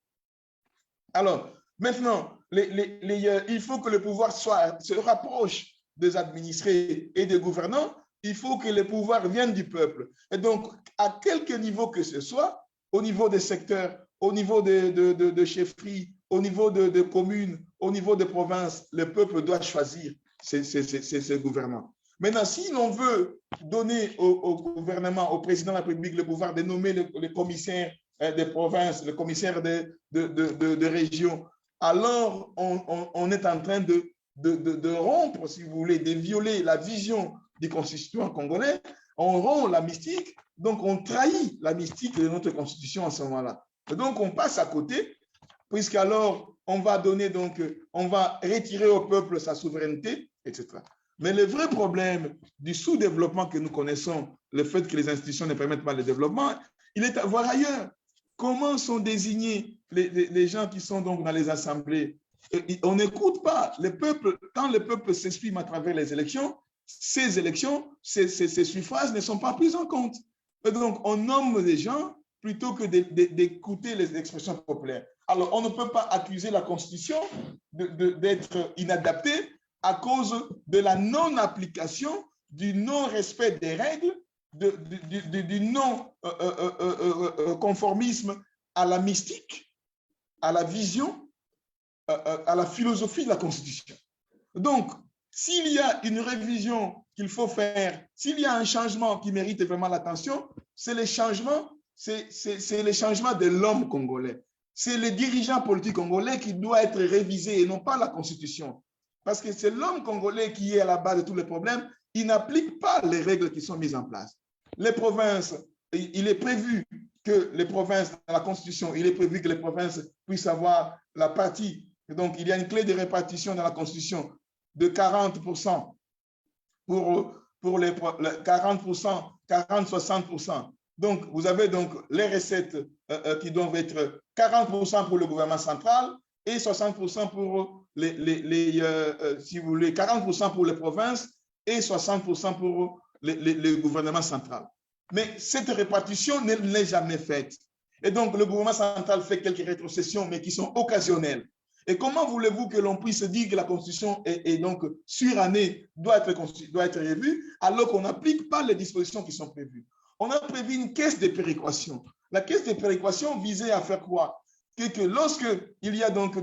Alors, maintenant, il faut que le pouvoir se rapproche des administrés et des gouvernants. Il faut que le pouvoir vienne du peuple. Et donc, à quelque niveau que ce soit, au niveau des secteurs, au niveau de chefferies, au niveau de communes, au niveau des provinces, le peuple doit choisir ses gouvernants. Maintenant, si l'on veut donner au gouvernement, au président de la République, le pouvoir de nommer les commissaires des provinces, les commissaires de régions, alors on est en train de rompre, si vous voulez, de violer la vision du constituant congolais. On rompt la mystique, donc on trahit la mystique de notre constitution en ce moment-là. Donc on passe à côté, puisqu'alors on va retirer au peuple sa souveraineté, etc. Mais le vrai problème du sous-développement que nous connaissons, le fait que les institutions ne permettent pas le développement, il est à voir ailleurs. Comment sont désignés les gens qui sont donc dans les assemblées? On n'écoute pas le peuple. Quand le peuple s'exprime à travers les élections, ces élections, ces suffrages ne sont pas pris en compte. Et donc, on nomme les gens plutôt que d'écouter les expressions populaires. Alors, on ne peut pas accuser la Constitution d'être inadaptée à cause de la non-application, du non-respect des règles, du non-conformisme à la mystique, à la vision, à la philosophie de la Constitution. Donc, s'il y a une révision qu'il faut faire, s'il y a un changement qui mérite vraiment l'attention, c'est le changement de l'homme congolais. C'est le dirigeant politique congolais qui doit être révisé et non pas la Constitution. Parce que c'est l'homme congolais qui est à la base de tous les problèmes. Il n'applique pas les règles qui sont mises en place. Les provinces, il est prévu que les provinces, dans la Constitution, il est prévu que les provinces puissent avoir la partie. Donc, il y a une clé de répartition dans la Constitution de 40% pour les 40%, 40-60%. Donc, vous avez donc les recettes qui doivent être 40% pour le gouvernement central et 60% pour si vous voulez, 40% pour les provinces et 60% pour le gouvernement central. Mais cette répartition n'est jamais faite. Et donc, le gouvernement central fait quelques rétrocessions, mais qui sont occasionnelles. Et comment voulez-vous que l'on puisse dire que la Constitution est donc surannée, doit être revue, alors qu'on n'applique pas les dispositions qui sont prévues? On a prévu une caisse de péréquation. La caisse de péréquation visait à faire quoi? Que lorsque il y a donc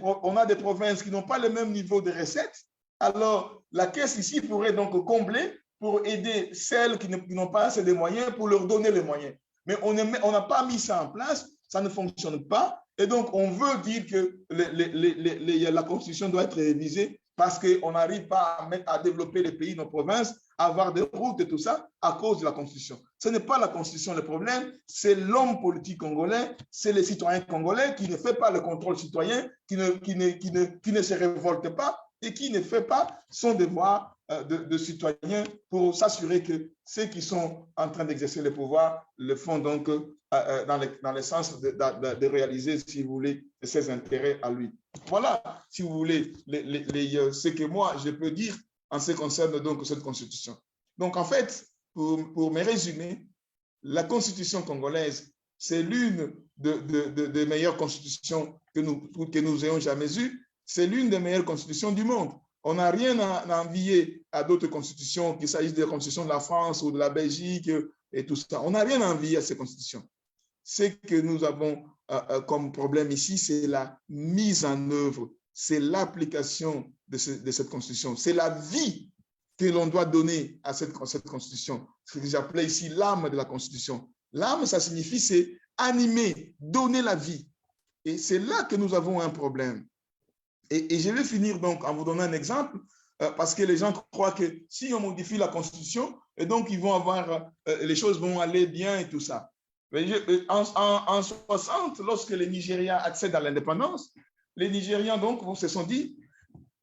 on a des provinces qui n'ont pas le même niveau de recettes, alors la caisse ici pourrait donc combler pour aider celles qui n'ont pas assez de moyens, pour leur donner les moyens. Mais on n'a pas mis ça en place, ça ne fonctionne pas. Et donc, on veut dire que la Constitution doit être révisée parce qu'on n'arrive pas à développer les pays, nos provinces, à avoir des routes et tout ça à cause de la Constitution. Ce n'est pas la Constitution le problème, c'est l'homme politique congolais, c'est les citoyens congolais qui ne fait pas le contrôle citoyen, qui ne se révolte pas et qui ne fait pas son devoir de citoyen pour s'assurer que ceux qui sont en train d'exercer le pouvoir le font donc dans le sens de réaliser, si vous voulez, ses intérêts à lui. Voilà, si vous voulez, ce que moi, je peux dire en ce qui concerne donc cette Constitution. Donc, en fait, pour me résumer, la Constitution congolaise, c'est l'une des meilleures constitutions que nous ayons jamais eues. C'est l'une des meilleures constitutions du monde. On n'a rien à envier à d'autres constitutions, qu'il s'agisse de la Constitution de la France ou de la Belgique et tout ça. On n'a rien à envier à ces constitutions. Ce que nous avons comme problème ici, c'est la mise en œuvre, c'est l'application de cette constitution, c'est la vie que l'on doit donner à cette constitution, ce que j'appelais ici l'âme de la constitution. L'âme, ça signifie, c'est animer, donner la vie. Et c'est là que nous avons un problème. Et je vais finir donc en vous donnant un exemple, parce que les gens croient que si on modifie la constitution, et donc ils vont avoir, les choses vont aller bien et tout ça. En 60, lorsque le Nigeria accède à l'indépendance, les Nigérians donc se sont dit,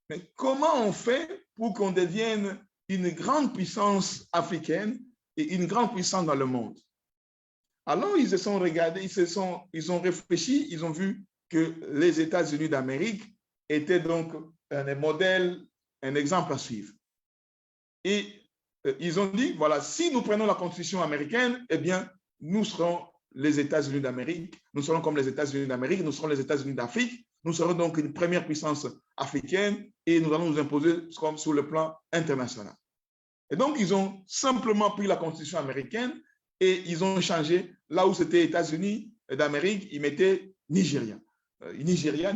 mais comment on fait pour qu'on devienne une grande puissance africaine et une grande puissance dans le monde? Alors ils se sont regardés, ils ont réfléchi, ils ont vu que les États-Unis d'Amérique étaient donc un modèle, un exemple à suivre. Et ils ont dit, voilà, si nous prenons la constitution américaine, eh bien, nous serons les États-Unis d'Amérique, nous serons comme les États-Unis d'Amérique, nous serons les États-Unis d'Afrique, nous serons donc une première puissance africaine et nous allons nous imposer comme sur le plan international. Et donc, ils ont simplement pris la constitution américaine et ils ont changé, là où c'était États-Unis d'Amérique, ils mettaient Nigeria. Nigeria.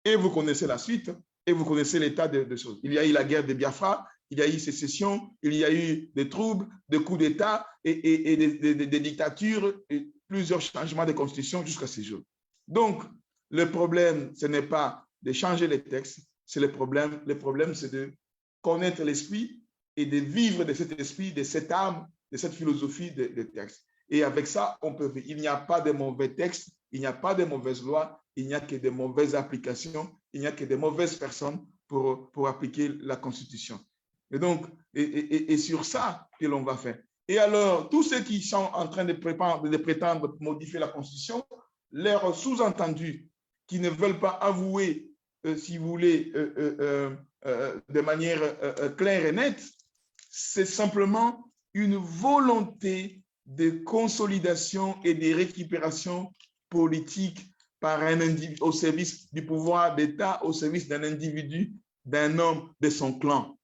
Et vous connaissez la suite, et vous connaissez l'état de choses. Il y a eu la guerre de Biafra, il y a eu sécession, il y a eu des troubles, des coups d'État et des dictatures, et plusieurs changements de constitution jusqu'à ces jours. Donc, le problème, ce n'est pas de changer les textes, c'est le problème c'est de connaître l'esprit et de vivre de cet esprit, de cette âme, de cette philosophie des textes. Et avec ça, on peut vivre. Il n'y a pas de mauvais textes, il n'y a pas de mauvaises lois, il n'y a que de mauvaises applications, il n'y a que de mauvaises personnes pour appliquer la Constitution. Et donc, et sur ça que l'on va faire. Et alors, tous ceux qui sont en train de prétendre modifier la Constitution, leur sous-entendu, qui ne veulent pas avouer, si vous voulez, de manière claire et nette, c'est simplement une volonté de consolidation et de récupération politique par un individu, au service du pouvoir d'État, au service d'un individu, d'un homme de son clan.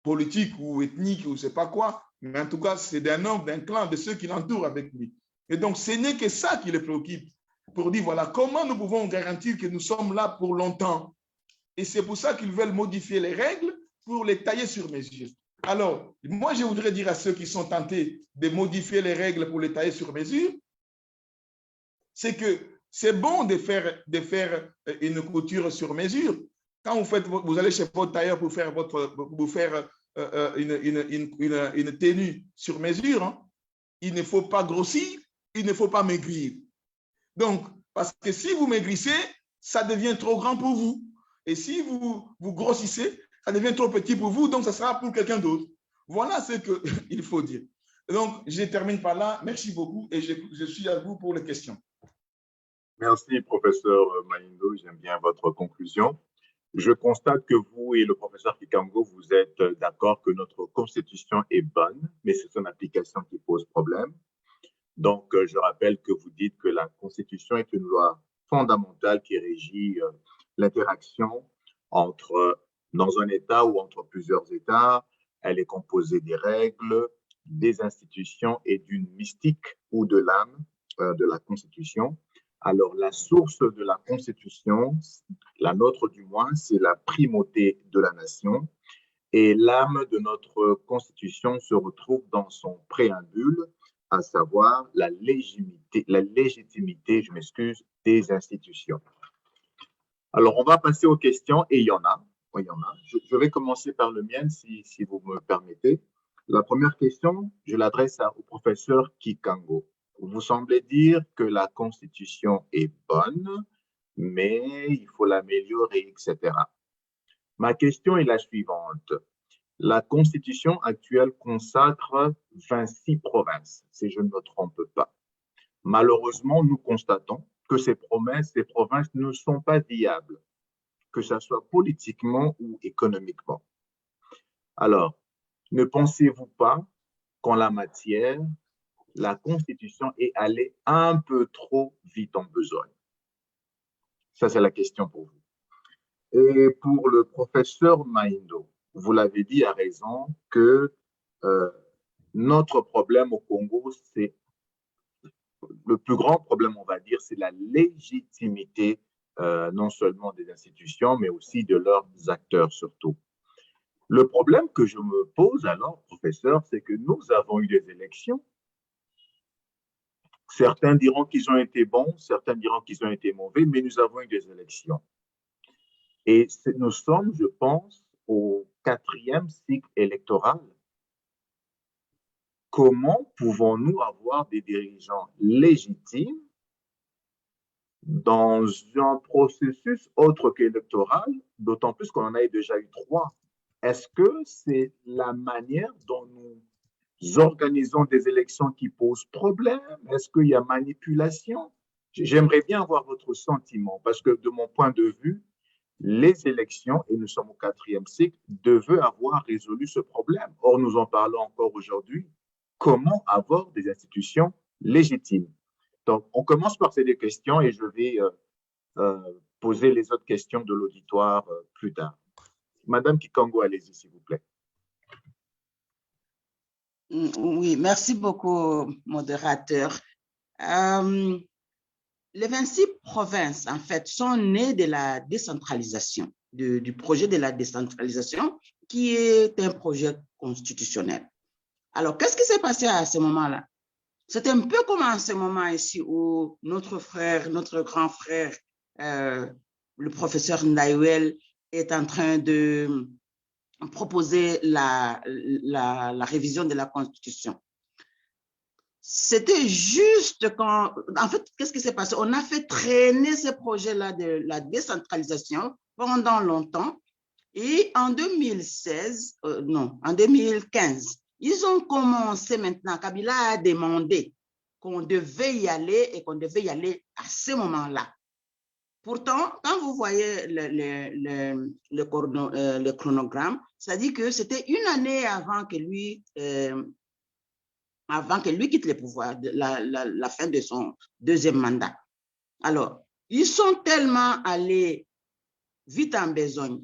Politique ou ethnique ou je ne sais pas quoi, mais en tout cas, c'est d'un homme, d'un clan, de ceux qui l'entourent avec lui. Et donc, ce n'est que ça qui les préoccupe, pour dire, voilà, comment nous pouvons garantir que nous sommes là pour longtemps. Et c'est pour ça qu'ils veulent modifier les règles pour les tailler sur mesure. Alors, moi, je voudrais dire à ceux qui sont tentés de modifier les règles pour les tailler sur mesure, c'est que c'est bon de faire une couture sur mesure. Quand vous allez chez votre tailleur pour faire une tenue sur mesure, hein, il ne faut pas grossir, il ne faut pas maigrir. Donc, parce que si vous maigrissez, ça devient trop grand pour vous. Et si vous grossissez, ça devient trop petit pour vous, donc ça sera pour quelqu'un d'autre. Voilà ce qu'il faut dire. Donc, je termine par là. Merci beaucoup et je suis à vous pour les questions. Merci, professeur Mayindo. J'aime bien votre conclusion. Je constate que vous et le professeur Kikambo, vous êtes d'accord que notre Constitution est bonne, mais c'est son application qui pose problème. Donc, je rappelle que vous dites que la Constitution est une loi fondamentale qui régit l'interaction dans un État ou entre plusieurs États. Elle est composée des règles, des institutions et d'une mystique ou de l'âme de la Constitution. Alors, la source de la Constitution, la nôtre du moins, c'est la primauté de la nation. Et l'âme de notre Constitution se retrouve dans son préambule, à savoir la légitimité, je m'excuse, des institutions. Alors, on va passer aux questions, et il y en a. Oui, il y en a. Je vais commencer par le mien, si vous me permettez. La première question, je l'adresse au professeur Kikango. Vous semblez dire que la Constitution est bonne, mais il faut l'améliorer, etc. Ma question est la suivante. La Constitution actuelle consacre 26 provinces, si je ne me trompe pas. Malheureusement, nous constatons que ces provinces ne sont pas viables, que ce soit politiquement ou économiquement. Alors, ne pensez-vous pas qu'en la matière, la Constitution est allée un peu trop vite en besogne? Ça, c'est la question pour vous. Et pour le professeur Maindo, vous l'avez dit à raison que notre problème au Congo, c'est le plus grand problème, on va dire, c'est la légitimité non seulement des institutions, mais aussi de leurs acteurs surtout. Le problème que je me pose alors, professeur, c'est que nous avons eu des élections. Certains diront qu'ils ont été bons, certains diront qu'ils ont été mauvais, mais nous avons eu des élections. Et nous sommes, je pense, au 4e cycle électoral. Comment pouvons-nous avoir des dirigeants légitimes dans un processus autre qu'électoral, d'autant plus qu'on en a déjà eu 3? Est-ce que c'est la manière dont nous organisons des élections qui posent problème? Est-ce qu'il y a manipulation? J'aimerais bien avoir votre sentiment, parce que de mon point de vue, les élections, et nous sommes au 4e cycle, devaient avoir résolu ce problème. Or, nous en parlons encore aujourd'hui. Comment avoir des institutions légitimes? Donc, on commence par ces deux questions et je vais poser les autres questions de l'auditoire plus tard. Madame Kikango, allez-y, s'il vous plaît. Oui, merci beaucoup, modérateur. Les 26 provinces, en fait, sont nées de la décentralisation, du projet de la décentralisation, qui est un projet constitutionnel. Alors, qu'est-ce qui s'est passé à ce moment-là? C'est un peu comme en ce moment ici où notre frère, notre grand frère, le professeur Ndaïwel, est en train de proposer la révision de la Constitution. C'était juste quand, en fait, qu'est-ce qui s'est passé? On a fait traîner ce projet-là de la décentralisation pendant longtemps. Et en 2016, en 2015, ils ont commencé maintenant, Kabila a demandé qu'on devait y aller et qu'on devait y aller à ce moment-là. Pourtant, quand vous voyez le chronogramme, ça dit que c'était une année avant que lui quitte le pouvoir, la fin de son 2e mandat. Alors, ils sont tellement allés vite en besogne.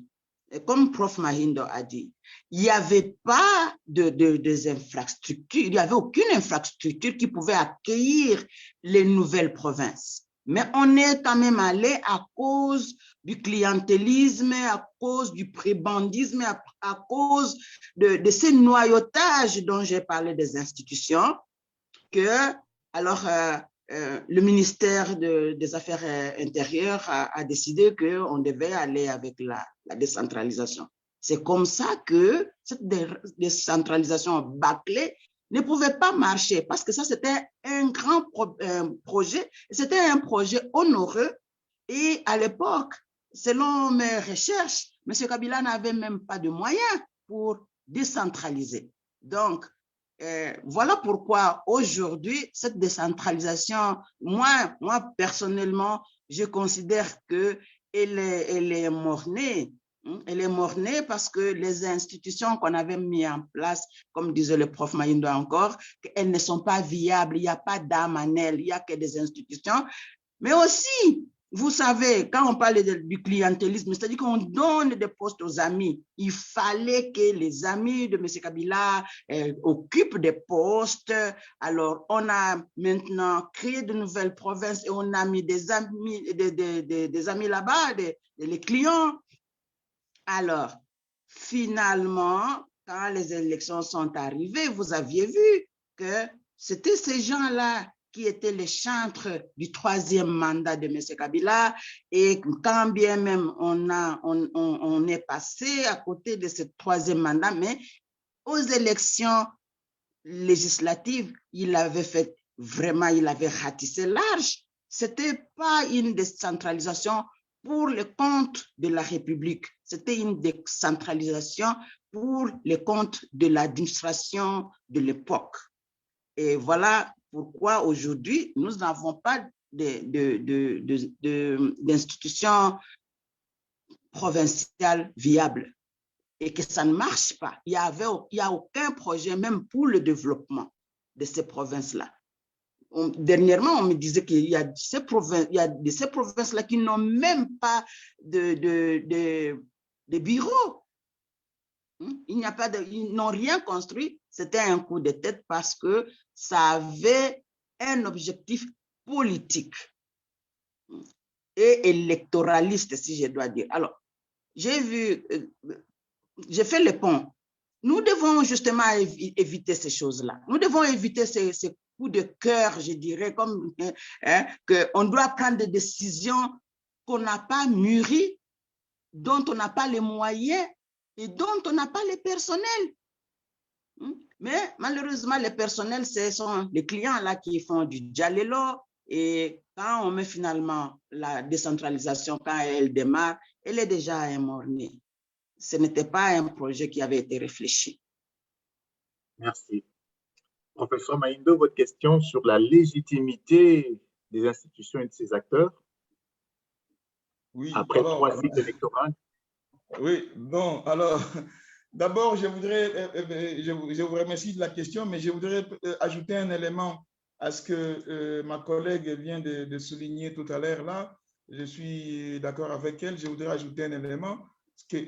Et comme Prof Mahindo a dit, il n'y avait pas des infrastructures, il n'y avait aucune infrastructure qui pouvait accueillir les nouvelles provinces. Mais on est quand même allé à cause du clientélisme, à cause du prébandisme, à cause de ces noyautages dont j'ai parlé des institutions, que alors le ministère des Affaires intérieures a décidé qu'on devait aller avec la décentralisation. C'est comme ça que cette décentralisation bâclée ne pouvait pas marcher parce que ça, c'était un grand projet. C'était un projet onéreux et à l'époque, selon mes recherches, M. Kabila n'avait même pas de moyens pour décentraliser. Donc, voilà pourquoi aujourd'hui, cette décentralisation, moi personnellement, je considère qu'elle est mornée. Elle est mornée parce que les institutions qu'on avait mises en place, comme disait le prof Mahindo encore, elles ne sont pas viables, il n'y a pas d'âme en elles, il n'y a que des institutions. Mais aussi, vous savez, quand on parle du clientélisme, c'est-à-dire qu'on donne des postes aux amis. Il fallait que les amis de M. Kabila occupent des postes. Alors, on a maintenant créé de nouvelles provinces et on a mis des amis là-bas, les clients. Alors, finalement, quand les élections sont arrivées, vous aviez vu que C'était ces gens-là qui étaient les chantres du troisième mandat de M. Kabila. Et quand bien même on est passé à côté de ce troisième mandat, mais aux élections législatives, il avait ratissé large. C'était pas une décentralisation pour le compte de la République. C'était une décentralisation pour le compte de l'administration de l'époque. Et voilà pourquoi aujourd'hui, nous n'avons pas d'institutions provinciales viables et que ça ne marche pas. Il n'y a aucun projet, même pour le développement de ces provinces-là. Dernièrement, on me disait qu'il y a ces provinces-là qui n'ont même pas de bureaux. Ils n'ont rien construit. C'était un coup de tête parce que ça avait un objectif politique et électoraliste, si je dois dire. Alors, j'ai fait le pont. Nous devons justement éviter ces choses-là. Nous devons éviter ces coups de cœur, je dirais, comme qu'on doit prendre des décisions qu'on n'a pas mûries, dont on n'a pas les moyens et dont on n'a pas les personnels. Mais malheureusement, les personnels, ce sont les clients là qui font du djalelo. Et quand on met finalement la décentralisation, quand elle démarre, elle est déjà un mort-né. Ce n'était pas un projet qui avait été réfléchi. Merci. Professeur Maindo, votre question sur la légitimité des institutions et de ses acteurs après 3 cycles électoraux. Oui, bon, alors, d'abord, je vous remercie de la question, mais je voudrais ajouter un élément à ce que ma collègue vient de souligner tout à l'heure là. Je suis d'accord avec elle. Je voudrais ajouter un élément.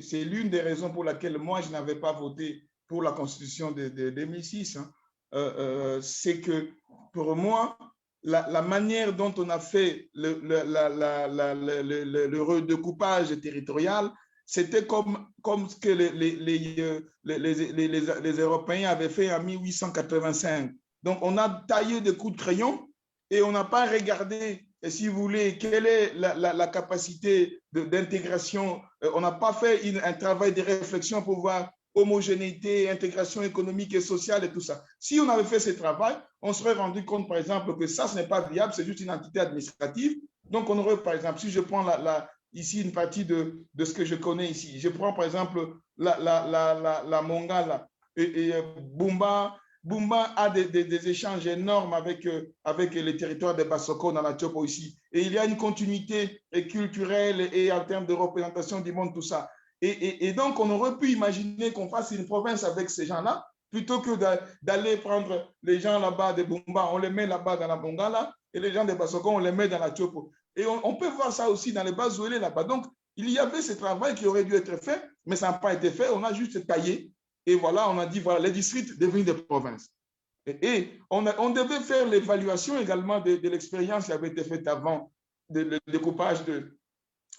C'est l'une des raisons pour laquelle moi, je n'avais pas voté pour la Constitution de 2006. C'est que pour moi, la manière dont on a fait le redécoupage territorial, c'était comme ce que les Européens avaient fait en 1885. Donc, on a taillé des coups de crayon et on n'a pas regardé, si vous voulez, quelle est la capacité d'intégration. On n'a pas fait un travail de réflexion pour voir homogénéité, intégration économique et sociale et tout ça. Si on avait fait ce travail, on serait rendu compte, par exemple, que ça, ce n'est pas viable, c'est juste une entité administrative. Donc, on aurait, par exemple, si je prends ici une partie de ce que je connais ici, je prends, par exemple, la Mongala et Bumba a des échanges énormes avec les territoires de Bassoko dans la Tchopo ici. Et il y a une continuité culturelle et en termes de représentation du monde, tout ça. Et donc, on aurait pu imaginer qu'on fasse une province avec ces gens-là, plutôt que d'aller prendre les gens là-bas de Bumba, on les met là-bas dans la Bongala, et les gens de Bassoko, on les met dans la Tchopo. Et on peut voir ça aussi dans les bases ouélées là-bas. Donc, il y avait ce travail qui aurait dû être fait, mais ça n'a pas été fait. On a juste taillé. Et voilà, on a dit, voilà, les districts deviennent des provinces. Et on devait faire l'évaluation également de l'expérience qui avait été faite avant le découpage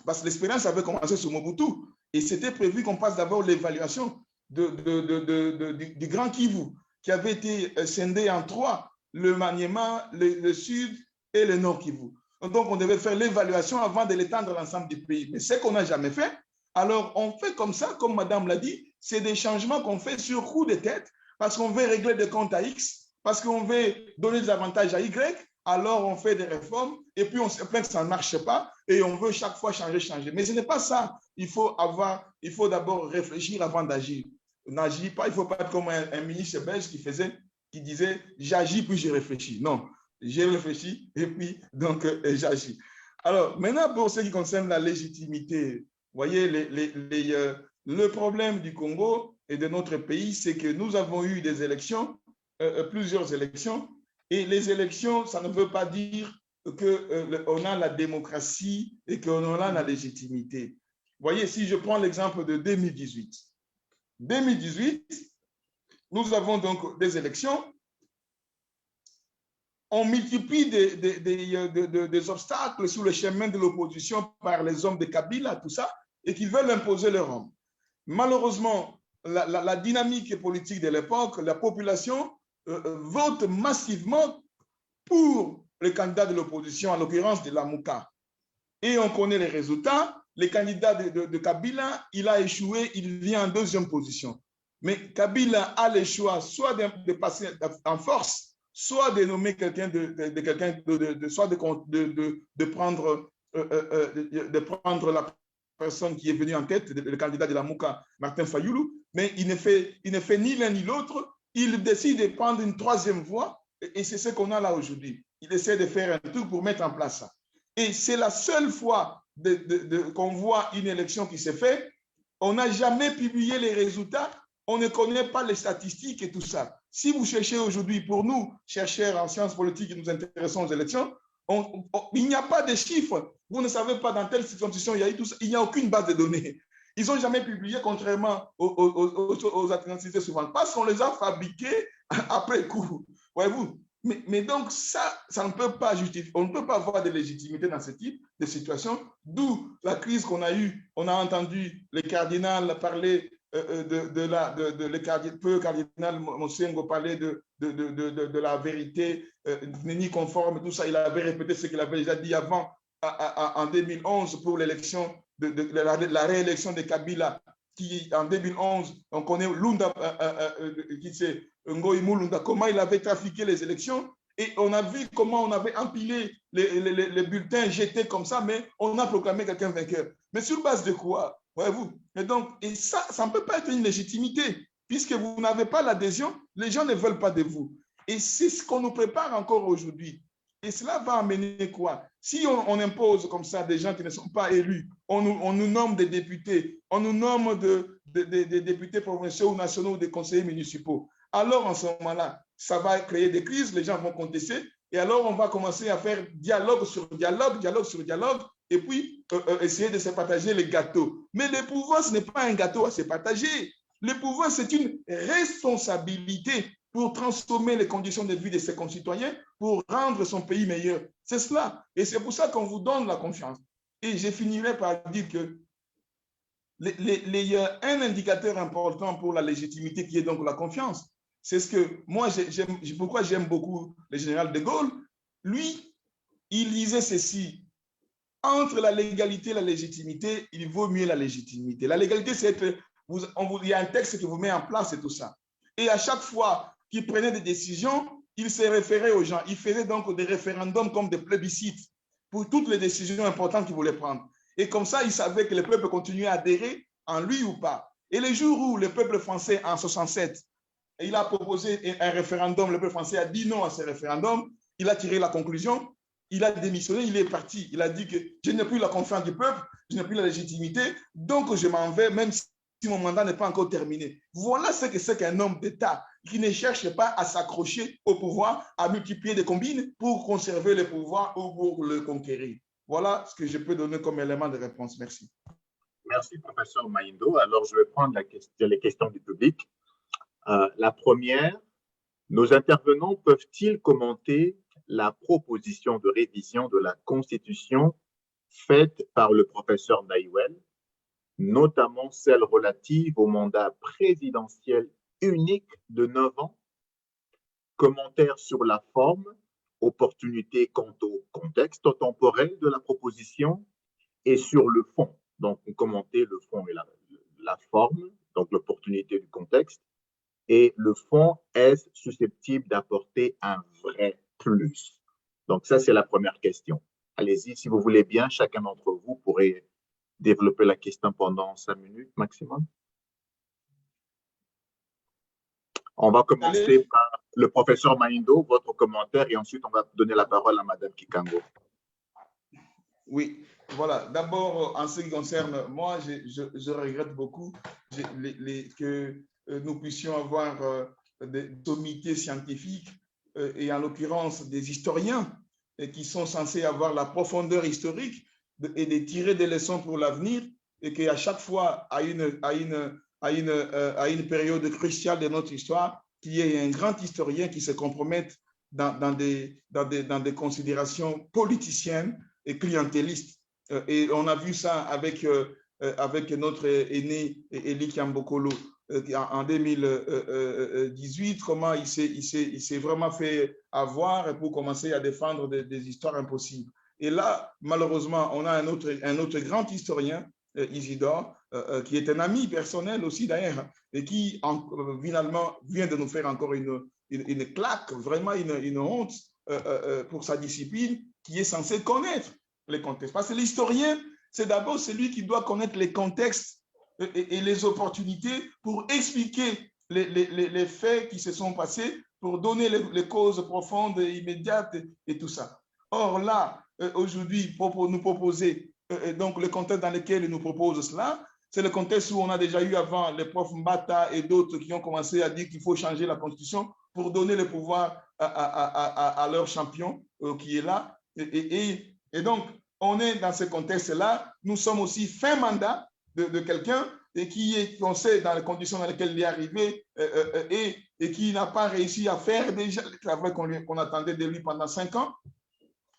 parce que l'expérience avait commencé sous Mobutu. Et c'était prévu qu'on passe d'abord l'évaluation du Grand Kivu, qui avait été scindé en 3, le Maniema, le Sud et le Nord Kivu. Donc, on devait faire l'évaluation avant de l'étendre à l'ensemble du pays. Mais ce qu'on n'a jamais fait, alors on fait comme ça, comme Madame l'a dit, c'est des changements qu'on fait sur coup de tête parce qu'on veut régler des comptes à X, parce qu'on veut donner des avantages à Y, alors on fait des réformes et puis on se plaint que ça ne marche pas et on veut chaque fois changer. Mais ce n'est pas ça. Il faut d'abord réfléchir avant d'agir. On n'agit pas, il ne faut pas être comme un ministre belge qui disait « j'agis puis je réfléchis ». Non, j'ai réfléchi et puis donc j'agis. Alors maintenant, pour ce qui concerne la légitimité, vous voyez, le problème du Congo et de notre pays, c'est que nous avons eu des élections, plusieurs élections, et les élections, ça ne veut pas dire qu'on a la démocratie et qu'on a la légitimité. Vous voyez, si je prends l'exemple de 2018. 2018, nous avons donc des élections. On multiplie des obstacles sur le chemin de l'opposition par les hommes de Kabila, tout ça, et qui veulent imposer leur homme. Malheureusement, la dynamique politique de l'époque, la population votent massivement pour le candidat de l'opposition, en l'occurrence de Lamuka. Et on connaît les résultats. Le candidat de Kabila, il a échoué, il vient en deuxième position. Mais Kabila a le choix soit de passer en force, soit de nommer quelqu'un soit de prendre la personne qui est venue en tête, le candidat de Lamuka, Martin Fayoulou, mais il ne fait ni l'un ni l'autre. Il décide de prendre une troisième voie et c'est ce qu'on a là aujourd'hui. Il essaie de faire un truc pour mettre en place ça. Et c'est la seule fois qu'on voit une élection qui s'est faite. On n'a jamais publié les résultats. On ne connaît pas les statistiques et tout ça. Si vous cherchez aujourd'hui, pour nous, chercheurs en sciences politiques qui nous intéressons aux élections, il n'y a pas de chiffres. Vous ne savez pas dans telle situation il y a eu tout ça. Il n'y a aucune base de données. Ils n'ont jamais publié, contrairement aux activités suivantes, parce qu'on les a fabriqués après coup. Voyez-vous? Mais donc, ça ne peut pas justifier. On ne peut pas avoir de légitimité dans ce type de situation, d'où la crise qu'on a eue. On a entendu les cardinals parler le cardinal Mosengo parler de la vérité, ni conforme, tout ça. Il avait répété ce qu'il avait déjà dit avant, en 2011, pour l'élection, la réélection de Kabila, qui en 2011, on connaît Lunda, qui c'est Ngoïmou Lunda, comment il avait trafiqué les élections. Et on a vu comment on avait empilé les bulletins jetés comme ça, mais on a proclamé quelqu'un vainqueur. Mais sur base de quoi? Voyez-vous? Et ça ne peut pas être une légitimité, puisque vous n'avez pas l'adhésion, les gens ne veulent pas de vous. Et c'est ce qu'on nous prépare encore aujourd'hui. Et cela va amener quoi? Si on impose comme ça des gens qui ne sont pas élus, on nous nomme des députés, on nous nomme des députés provinciaux ou nationaux ou des conseillers municipaux. Alors, en ce moment-là, ça va créer des crises, les gens vont contester, et alors on va commencer à faire dialogue sur dialogue, dialogue sur dialogue, et puis essayer de se partager les gâteaux. Mais le pouvoir, ce n'est pas un gâteau à se partager. Le pouvoir, c'est une responsabilité pour transformer les conditions de vie de ses concitoyens, pour rendre son pays meilleur. C'est cela. Et c'est pour ça qu'on vous donne la confiance. Et je finirai par dire que il y a un indicateur important pour la légitimité qui est donc la confiance. C'est ce que moi, pourquoi j'aime beaucoup le général de Gaulle. Lui, il disait ceci: entre la légalité et la légitimité, il vaut mieux la légitimité. La légalité, c'est que il y a un texte qui vous met en place et tout ça. Et à chaque fois qu'il prenait des décisions, il se référait aux gens. Il faisait donc des référendums comme des plébiscites pour toutes les décisions importantes qu'il voulait prendre. Et comme ça, il savait que le peuple continuait à adhérer en lui ou pas. Et le jour où le peuple français, en 67, il a proposé un référendum, le peuple français a dit non à ce référendum, il a tiré la conclusion, il a démissionné, il est parti. Il a dit que je n'ai plus la confiance du peuple, je n'ai plus la légitimité, donc je m'en vais, même si mon mandat n'est pas encore terminé. Voilà ce que c'est qu'un homme d'État qui ne cherche pas à s'accrocher au pouvoir, à multiplier des combines pour conserver le pouvoir ou pour le conquérir. Voilà ce que je peux donner comme élément de réponse. Merci. Merci, professeur Maindo. Alors, je vais prendre les questions du public. La première, nos intervenants peuvent-ils commenter la proposition de révision de la Constitution faite par le professeur Naïwel, notamment celle relative au mandat présidentiel unique de 9 ans, commentaires sur la forme, opportunités quant au contexte temporel de la proposition et sur le fond. Donc, commenter le fond et la forme, donc l'opportunité du contexte, et le fond, est-ce susceptible d'apporter un vrai plus? Donc, ça, c'est la première question. Allez-y, si vous voulez bien, chacun d'entre vous pourrait développer la question pendant 5 minutes maximum. On va commencer par le professeur Maindo, votre commentaire, et ensuite on va donner la parole à Madame Kikango. Oui, voilà. D'abord, en ce qui concerne moi, je regrette beaucoup que nous puissions avoir des sommités scientifiques et en l'occurrence des historiens qui sont censés avoir la profondeur historique et de tirer des leçons pour l'avenir, et qu'à chaque fois, à une période cruciale de notre histoire, qu'il y ait un grand historien qui se compromette dans des considérations politiciennes et clientélistes. Et on a vu ça avec notre aîné Eli Kiambokolo. en 2018, comment il s'est vraiment fait avoir pour commencer à défendre des histoires impossibles. Et là, malheureusement, on a un autre grand historien, Isidore, qui est un ami personnel aussi d'ailleurs, et qui finalement vient de nous faire encore une claque, vraiment une honte pour sa discipline, qui est censé connaître les contextes. Parce que l'historien, c'est d'abord celui qui doit connaître les contextes et les opportunités pour expliquer les faits qui se sont passés, pour donner les causes profondes et immédiates et tout ça. Or là, aujourd'hui, nous proposer donc le contexte dans lequel il nous propose cela, c'est le contexte où on a déjà eu avant les profs Mbata et d'autres qui ont commencé à dire qu'il faut changer la Constitution pour donner le pouvoir à leur champion qui est là. Et donc, on est dans ce contexte-là. Nous sommes aussi fin mandat de quelqu'un et qu'on sait dans les conditions dans lesquelles il est arrivé et qui n'a pas réussi à faire déjà le travail qu'on attendait de lui pendant 5 ans,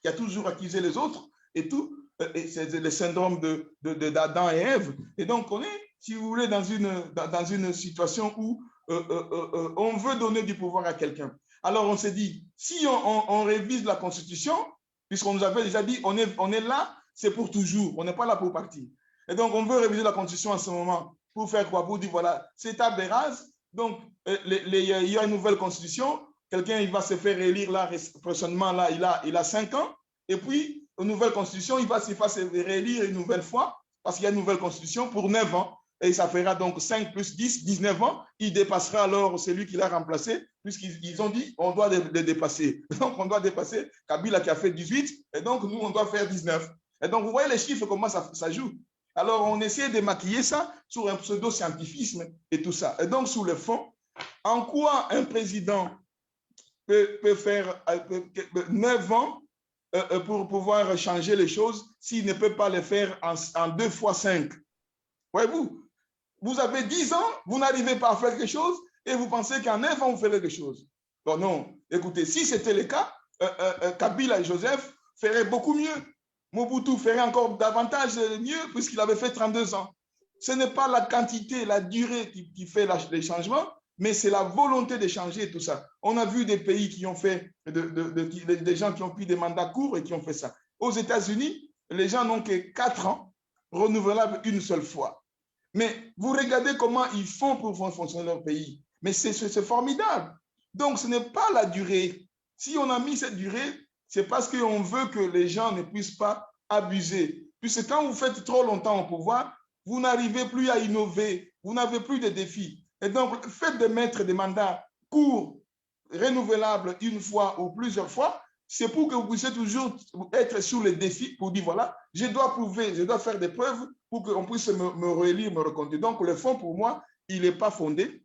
qui a toujours accusé les autres et tout. Et c'est le syndrome d'Adam et Ève. Et donc, on est, si vous voulez, dans une situation où on veut donner du pouvoir à quelqu'un. Alors, on s'est dit, si on révise la Constitution, puisqu'on nous avait déjà dit, on est là, c'est pour toujours, on n'est pas là pour partir. Et donc, on veut réviser la Constitution en ce moment pour faire quoi? Pour dire, voilà, c'est table rase, donc il y a une nouvelle Constitution, quelqu'un il va se faire élire là, prochainement, là, il a 5 ans, et puis, une nouvelle Constitution, il va se réélire une nouvelle fois, parce qu'il y a une nouvelle Constitution pour 9 ans, et ça fera donc 5 plus 10, 19 ans, il dépassera alors celui qui l'a remplacé, puisqu'ils ont dit on doit le dépasser. Donc, on doit dépasser Kabila qui a fait 18, et donc nous, on doit faire 19. Et donc, vous voyez les chiffres, comment ça joue. Alors, on essaie de maquiller ça sur un pseudo-scientifisme et tout ça. Et donc, sous le fond, en quoi un président peut faire 9 ans pour pouvoir changer les choses s'il ne peut pas les faire en 2 fois 5? Voyez-vous, vous avez 10 ans, vous n'arrivez pas à faire quelque chose et vous pensez qu'en 9 ans, vous ferez quelque chose. Bon, non, écoutez, si c'était le cas, Kabila et Joseph feraient beaucoup mieux. Mobutu ferait encore davantage mieux puisqu'il avait fait 32 ans. Ce n'est pas la quantité, la durée qui fait les changements, mais c'est la volonté de changer tout ça. On a vu des pays qui ont fait, des gens qui ont pris des mandats courts et qui ont fait ça. Aux États-Unis, les gens n'ont que 4 ans, renouvelables une seule fois. Mais vous regardez comment ils font pour faire fonctionner leur pays. Mais c'est formidable. Donc, ce n'est pas la durée. Si on a mis cette durée, c'est parce qu'on veut que les gens ne puissent pas abuser. Puisque quand vous faites trop longtemps au pouvoir, vous n'arrivez plus à innover, vous n'avez plus de défis. Et donc, le fait de mettre des mandats courts, renouvelables une fois ou plusieurs fois, c'est pour que vous puissiez toujours être sur les défis pour dire, voilà, je dois prouver, je dois faire des preuves pour qu'on puisse me réélire, me reconduire. Donc, le fond, pour moi, il n'est pas fondé.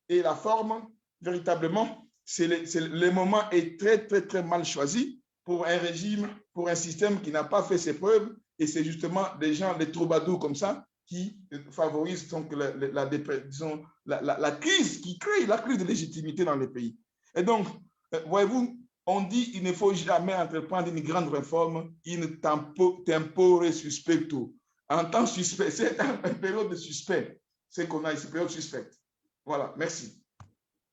Et la forme, véritablement, le moment est très, très, très mal choisi pour un régime, pour un système qui n'a pas fait ses preuves. Et c'est justement des gens, des troubadours comme ça, qui favorisent donc la crise, qui crée la crise de légitimité dans les pays. Et donc, voyez-vous, on dit qu'il ne faut jamais entreprendre une grande réforme, in tempore suspecto. En temps suspect, c'est une période de suspect. C'est qu'on a ici, période suspecte. Voilà, merci.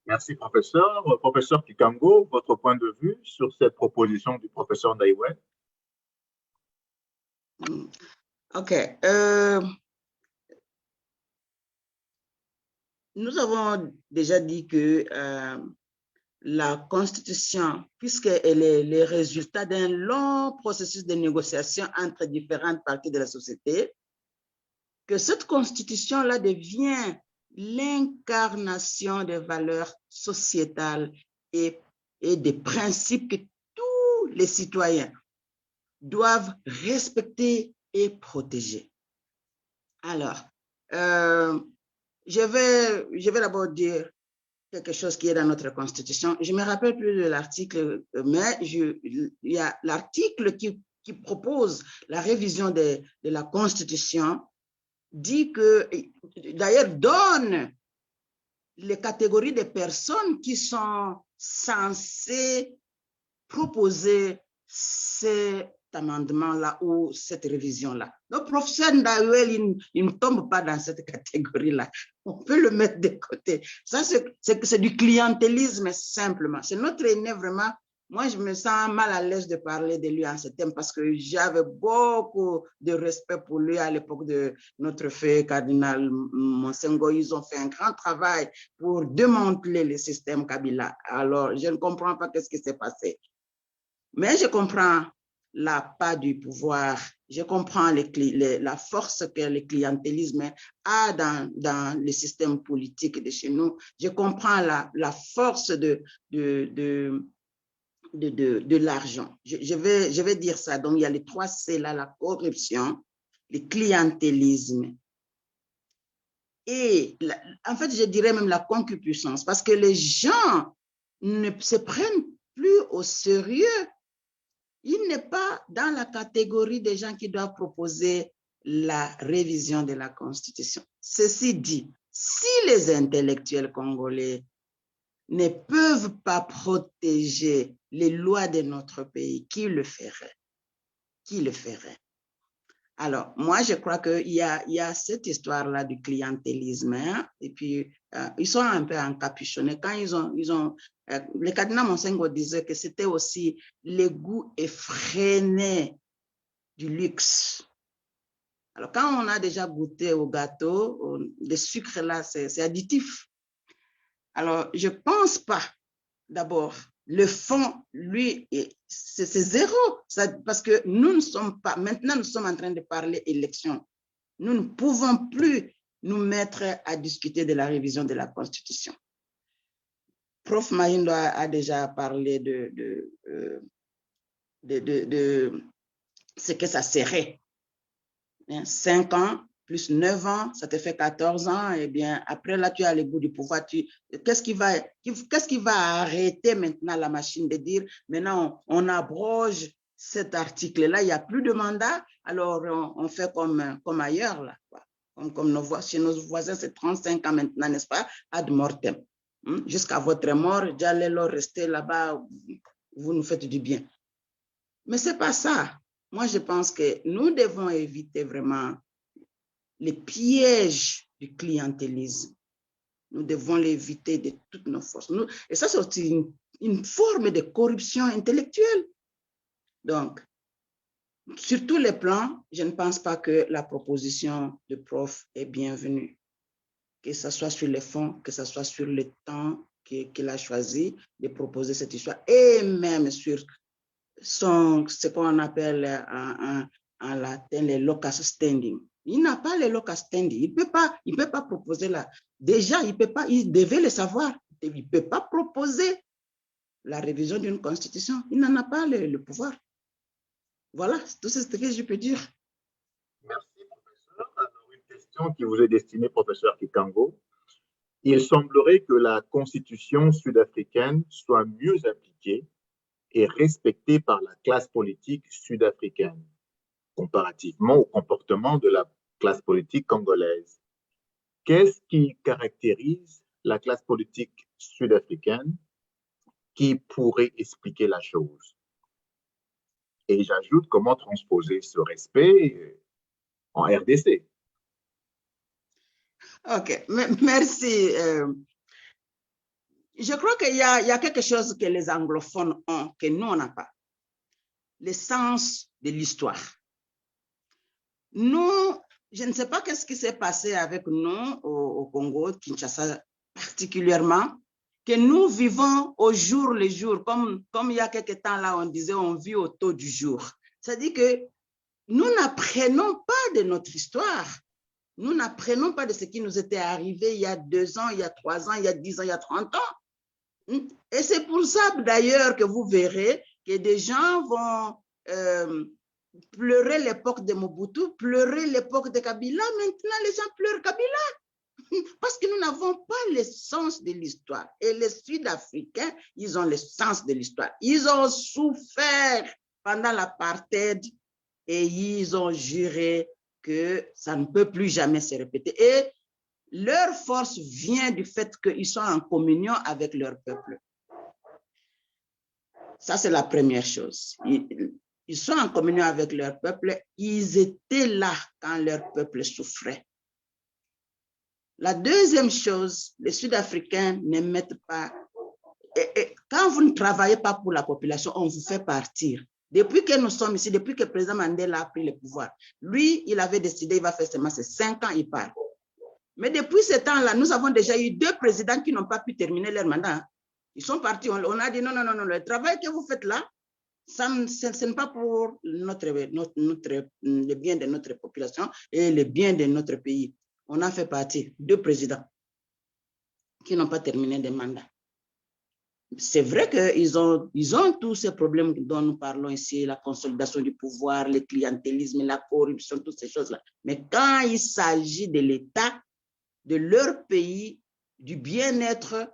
Merci, professeur. Professeur Kikango, votre point de vue sur cette proposition du professeur Ndaïwé? OK. Nous avons déjà dit que la Constitution, puisqu'elle est le résultat d'un long processus de négociation entre différentes parties de la société, que cette Constitution-là devient l'incarnation des valeurs sociétales et des principes que tous les citoyens doivent respecter et protéger. Alors, je vais d'abord dire quelque chose qui est dans notre Constitution. Je ne me rappelle plus de l'article, mais il y a l'article qui propose la révision de la Constitution, dit que, d'ailleurs, donne les catégories de personnes qui sont censées proposer ces amendement-là ou cette révision-là. Le professeur Ndawel, il ne tombe pas dans cette catégorie-là. On peut le mettre de côté. Ça, c'est du clientélisme simplement. C'est notre aîné vraiment. Moi, je me sens mal à l'aise de parler de lui en ce thème parce que j'avais beaucoup de respect pour lui à l'époque de notre feu cardinal Monsengo. Ils ont fait un grand travail pour démanteler le système Kabila. Alors, je ne comprends pas ce qui s'est passé. Mais je comprends la part du pouvoir, je comprends la force que le clientélisme a dans le système politique de chez nous. Je comprends la force de l'argent. Je vais dire ça. Donc, il y a les 3 C là, la corruption, le clientélisme et, en fait, je dirais même la concupiscence parce que les gens ne se prennent plus au sérieux. Il n'est pas dans la catégorie des gens qui doivent proposer la révision de la Constitution. Ceci dit, si les intellectuels congolais ne peuvent pas protéger les lois de notre pays, qui le ferait? Qui le ferait? Alors, moi, je crois qu'il y a cette histoire-là du clientélisme, hein, et puis ils sont un peu encapuchonnés. Quand le cardinal Monsengo disait que c'était aussi le goût effréné du luxe. Alors, quand on a déjà goûté au gâteau, le sucre là, c'est additif. Alors, je ne pense pas, d'abord, le fond, lui, c'est zéro. Parce que nous ne sommes pas, maintenant nous sommes en train de parler élection. Nous ne pouvons plus nous mettre à discuter de la révision de la Constitution. Prof Mahindo a déjà parlé de ce que ça serait. 5 ans plus 9 ans, ça te fait 14 ans. Et bien, après, là, tu as le bout du pouvoir. Qu'est-ce qui va arrêter maintenant la machine de dire, maintenant, on abroge cet article-là, il n'y a plus de mandat, alors on fait comme ailleurs, là, quoi. Chez nos voisins, c'est 35 ans maintenant, n'est-ce pas, ad mortem. Jusqu'à votre mort, j'allais leur rester là-bas, vous nous faites du bien. Mais ce n'est pas ça. Moi, je pense que nous devons éviter vraiment les pièges du clientélisme. Nous devons l'éviter de toutes nos forces. Et ça, c'est aussi une forme de corruption intellectuelle. Donc, sur tous les plans, je ne pense pas que la proposition de prof est bienvenue. Que ce soit sur les fonds, que ce soit sur le temps qu'il a choisi de proposer cette histoire, et même sur ce qu'on appelle en latin les locus standing. Il n'a pas les locus standing. Il peut pas proposer là. Déjà, il devait le savoir. Il ne peut pas proposer la révision d'une constitution. Il n'en a pas le pouvoir. Voilà, tout ce que je peux dire. Merci, professeur. Alors, une question qui vous est destinée, professeur Kikango. Il semblerait que la constitution sud-africaine soit mieux appliquée et respectée par la classe politique sud-africaine, comparativement au comportement de la classe politique congolaise. Qu'est-ce qui caractérise la classe politique sud-africaine qui pourrait expliquer la chose? Et j'ajoute comment transposer ce respect en RDC. OK, merci. Je crois qu'il y a quelque chose que les anglophones ont, que nous, on n'a pas. Le sens de l'histoire. Nous, je ne sais pas qu'est-ce qui s'est passé avec nous au Congo, Kinshasa particulièrement, que nous vivons au jour le jour, comme il y a quelques temps là, on disait on vit au taux du jour. C'est-à-dire que nous n'apprenons pas de notre histoire. Nous n'apprenons pas de ce qui nous était arrivé il y a 2 ans, il y a 3 ans, il y a 10 ans, il y a 30 ans. Et c'est pour ça d'ailleurs que vous verrez que des gens vont pleurer l'époque de Mobutu, pleurer l'époque de Kabila. Maintenant, les gens pleurent Kabila parce que nous n'avons pas le sens de l'histoire. Et les Sud-Africains, ils ont le sens de l'histoire. Ils ont souffert pendant l'apartheid et ils ont juré que ça ne peut plus jamais se répéter. Et leur force vient du fait qu'ils sont en communion avec leur peuple. Ça, c'est la première chose. ils sont en communion avec leur peuple, ils étaient là quand leur peuple souffrait. La deuxième chose, les Sud-Africains ne mettent pas... quand vous ne travaillez pas pour la population, on vous fait partir. Depuis que nous sommes ici, depuis que le président Mandela a pris le pouvoir, lui, il avait décidé, il va faire seulement ses 5 ans, il part. Mais depuis ce temps-là, nous avons déjà eu 2 présidents qui n'ont pas pu terminer leur mandat. Ils sont partis, on a dit non, non, non, non, le travail que vous faites là, ce n'est pas pour le bien de notre population et le bien de notre pays. On a fait partie 2 présidents qui n'ont pas terminé des mandats. C'est vrai qu'ils ont tous ces problèmes dont nous parlons ici, la consolidation du pouvoir, le clientélisme, la corruption, toutes ces choses-là. Mais quand il s'agit de l'État, de leur pays, du bien-être,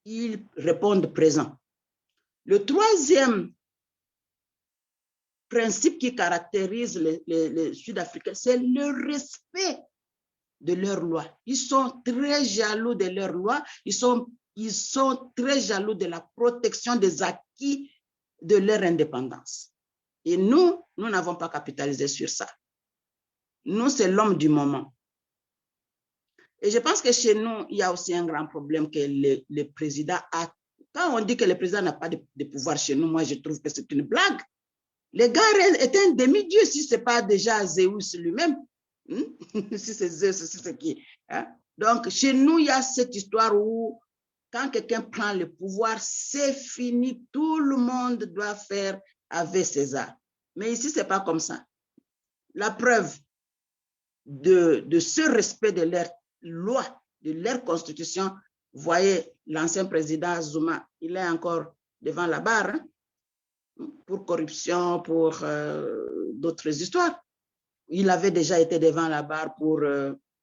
ils répondent présent. Le troisième principe qui caractérise les Sud-Africains, c'est le respect de leurs lois. Ils sont très jaloux de leurs lois, ils sont très jaloux de la protection des acquis de leur indépendance. Et nous n'avons pas capitalisé sur ça. Nous, c'est l'homme du moment. Et je pense que chez nous, il y a aussi un grand problème que le président a. Quand on dit que le président n'a pas de pouvoir chez nous, moi, je trouve que c'est une blague. Le gars est un demi-dieu, si ce n'est pas déjà Zeus lui-même. Si c'est Zeus, si c'est qui. Hein? Donc, chez nous, il y a cette histoire où quand quelqu'un prend le pouvoir, c'est fini. Tout le monde doit faire avec César. Mais ici, ce n'est pas comme ça. La preuve de ce respect de leur loi, de leur constitution, vous voyez, l'ancien président Zuma, il est encore devant la barre hein, pour corruption, pour d'autres histoires. Il avait déjà été devant la barre pour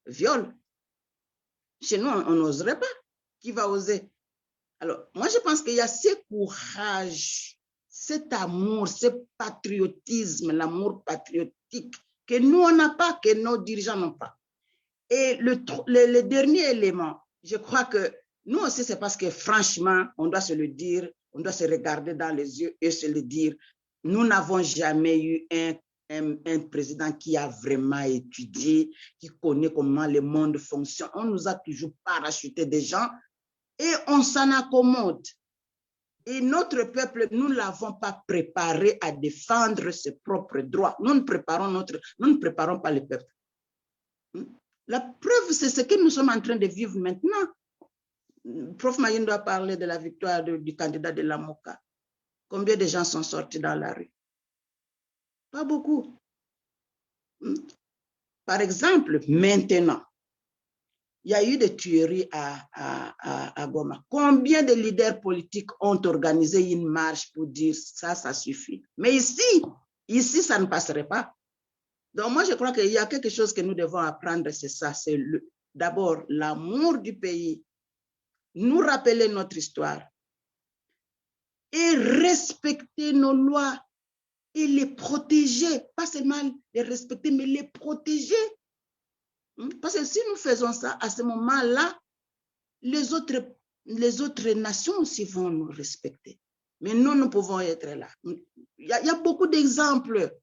viol. Chez nous, on n'oserait pas. Qui va oser? Alors, moi, je pense qu'il y a ce courage, cet amour, ce patriotisme, l'amour patriotique que nous, on n'a pas, que nos dirigeants n'ont pas. Et le dernier élément, je crois que nous aussi, c'est parce que franchement, on doit se le dire, on doit se regarder dans les yeux et se le dire, nous n'avons jamais eu un président qui a vraiment étudié, qui connaît comment le monde fonctionne. On nous a toujours parachuté des gens et on s'en accommode. Et notre peuple, nous ne l'avons pas préparé à défendre ses propres droits. Nous ne préparons pas le peuple. La preuve, c'est ce que nous sommes en train de vivre maintenant. Prof Mayindo a parlé de la victoire du candidat de la MOCA. Combien de gens sont sortis dans la rue? Pas beaucoup. Par exemple, maintenant, il y a eu des tueries à Goma. Combien de leaders politiques ont organisé une marche pour dire ça, ça suffit? Mais ici, ça ne passerait pas. Donc, moi, je crois qu'il y a quelque chose que nous devons apprendre, c'est ça. C'est d'abord l'amour du pays, nous rappeler notre histoire et respecter nos lois et les protéger. Pas seulement les respecter, mais les protéger. Parce que si nous faisons ça, à ce moment-là, les autres nations aussi vont nous respecter. Mais nous pouvons être là. Il y a beaucoup d'exemples.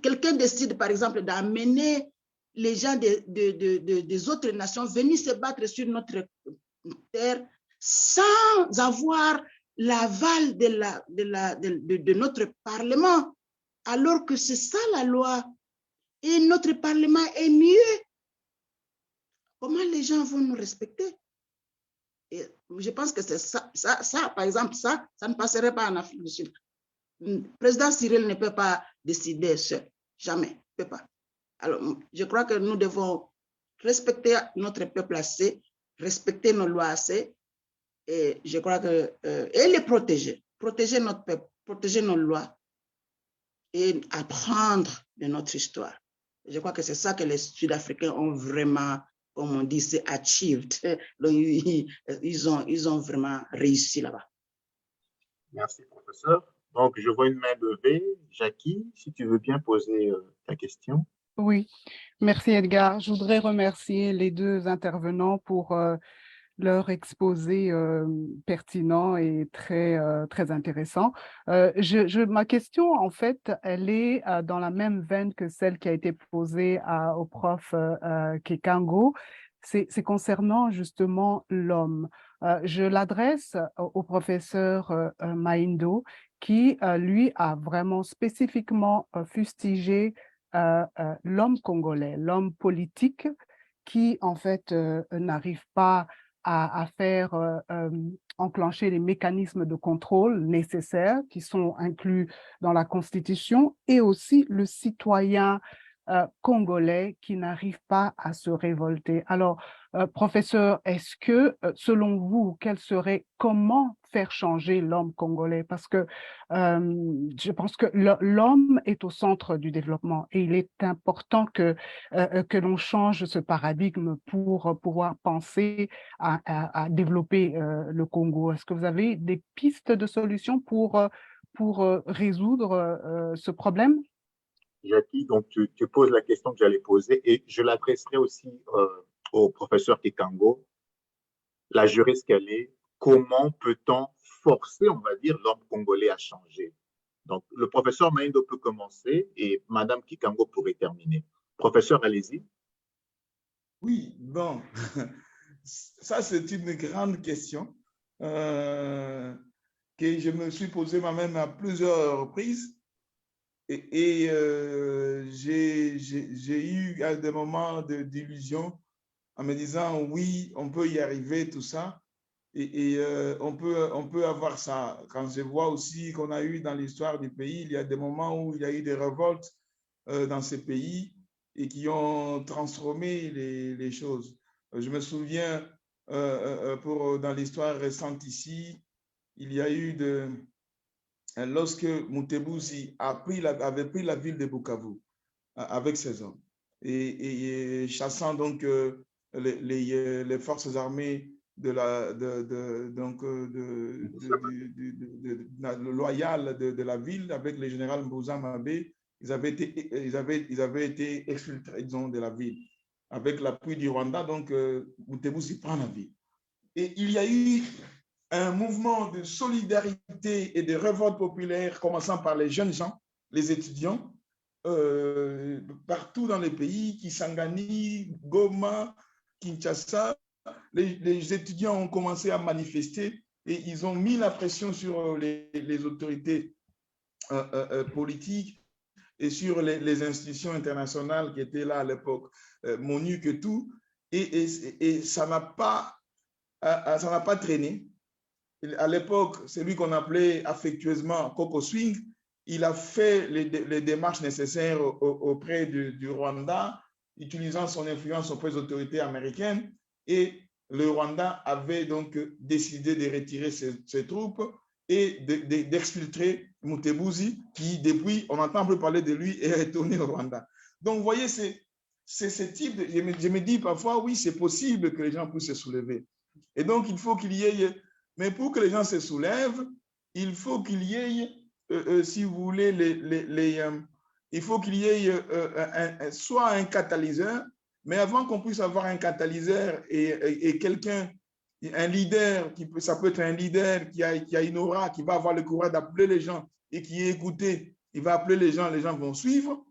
Quelqu'un décide, par exemple, d'amener les gens des autres nations venir se battre sur notre terre sans avoir l'aval de notre Parlement, alors que c'est ça la loi. Et notre Parlement est mieux. Comment les gens vont nous respecter? Et je pense que c'est ça, par exemple, ça ne passerait pas en Afrique du Sud. Le président Cyril ne peut pas décider seul. Jamais. Il ne peut pas. Alors, je crois que nous devons respecter notre peuple assez, respecter nos lois assez, et je crois que, et les protéger. Protéger notre peuple, protéger nos lois, et apprendre de notre histoire. Je crois que c'est ça que les Sud-Africains ont vraiment, comme on dit, c'est achieved. Donc, ils ont vraiment réussi là-bas. Merci, professeur. Donc, je vois une main levée. Jackie, si tu veux bien poser ta question. Oui, merci Edgar. Je voudrais remercier les 2 intervenants pour leur exposé pertinent et très intéressant. Ma question, en fait, elle est dans la même veine que celle qui a été posée au prof Kekango. C'est concernant justement l'homme. Je l'adresse au professeur Maindo, qui, lui, a vraiment spécifiquement fustigé l'homme congolais, l'homme politique, qui, en fait, n'arrive pas à faire enclencher les mécanismes de contrôle nécessaires qui sont inclus dans la Constitution, et aussi le citoyen congolais qui n'arrive pas à se révolter. Alors, professeur, est-ce que, selon vous, comment faire changer l'homme congolais? Parce que je pense que l'homme est au centre du développement et il est important que l'on change ce paradigme pour pouvoir penser à développer le Congo. Est-ce que vous avez des pistes de solutions pour résoudre ce problème? Jackie, donc tu poses la question que j'allais poser et je l'adresserai aussi au professeur Kekango, la juriste qu'elle est. Comment peut-on forcer, on va dire, l'homme congolais à changer? Donc, le professeur Maindo peut commencer et Madame Kekango pourrait terminer. Professeur, allez-y. Oui, bon, ça c'est une grande question que je me suis posée moi-même à plusieurs reprises. Et j'ai eu à des moments d'illusion en me disant, oui, on peut y arriver, tout ça. Et on peut avoir ça. Quand je vois aussi qu'on a eu dans l'histoire du pays, il y a des moments où il y a eu des révoltes dans ces pays et qui ont transformé les choses. Je me souviens, dans l'histoire récente ici, il y a eu lorsque Mutebouzi avait pris la ville de Bukavu avec ses hommes et chassant donc les forces armées loyales de la ville avec le général Mbouza Mabé, ils avaient été exfiltrés, disons, de la ville. Avec l'appui du Rwanda, donc Mutebouzi prend la ville. Et il y a eu un mouvement de solidarité et de révolte populaire, commençant par les jeunes gens, les étudiants, partout dans les pays, Kisangani, Goma, Kinshasa. Les étudiants ont commencé à manifester et ils ont mis la pression sur les autorités politiques et sur les institutions internationales qui étaient là à l'époque, MONUC et tout. Et ça n'a pas traîné. À l'époque, celui qu'on appelait affectueusement Coco Swing, il a fait les démarches nécessaires auprès du Rwanda, utilisant son influence auprès des autorités américaines. Et le Rwanda avait donc décidé de retirer ses troupes et d'exfiltrer Mutebouzi, qui depuis, on n'entend plus parler de lui, est retourné au Rwanda. Donc, vous voyez, c'est ce type de... Je me dis parfois, oui, c'est possible que les gens puissent se soulever. Et donc, il faut qu'il y ait... Mais pour que les gens se soulèvent, il faut qu'il y ait, si vous voulez, il faut qu'il y ait soit un catalyseur, mais avant qu'on puisse avoir un catalyseur et quelqu'un, un leader, ça peut être un leader qui a une aura, qui va avoir le courage d'appeler les gens et qui est écouté, il va appeler les gens vont suivre,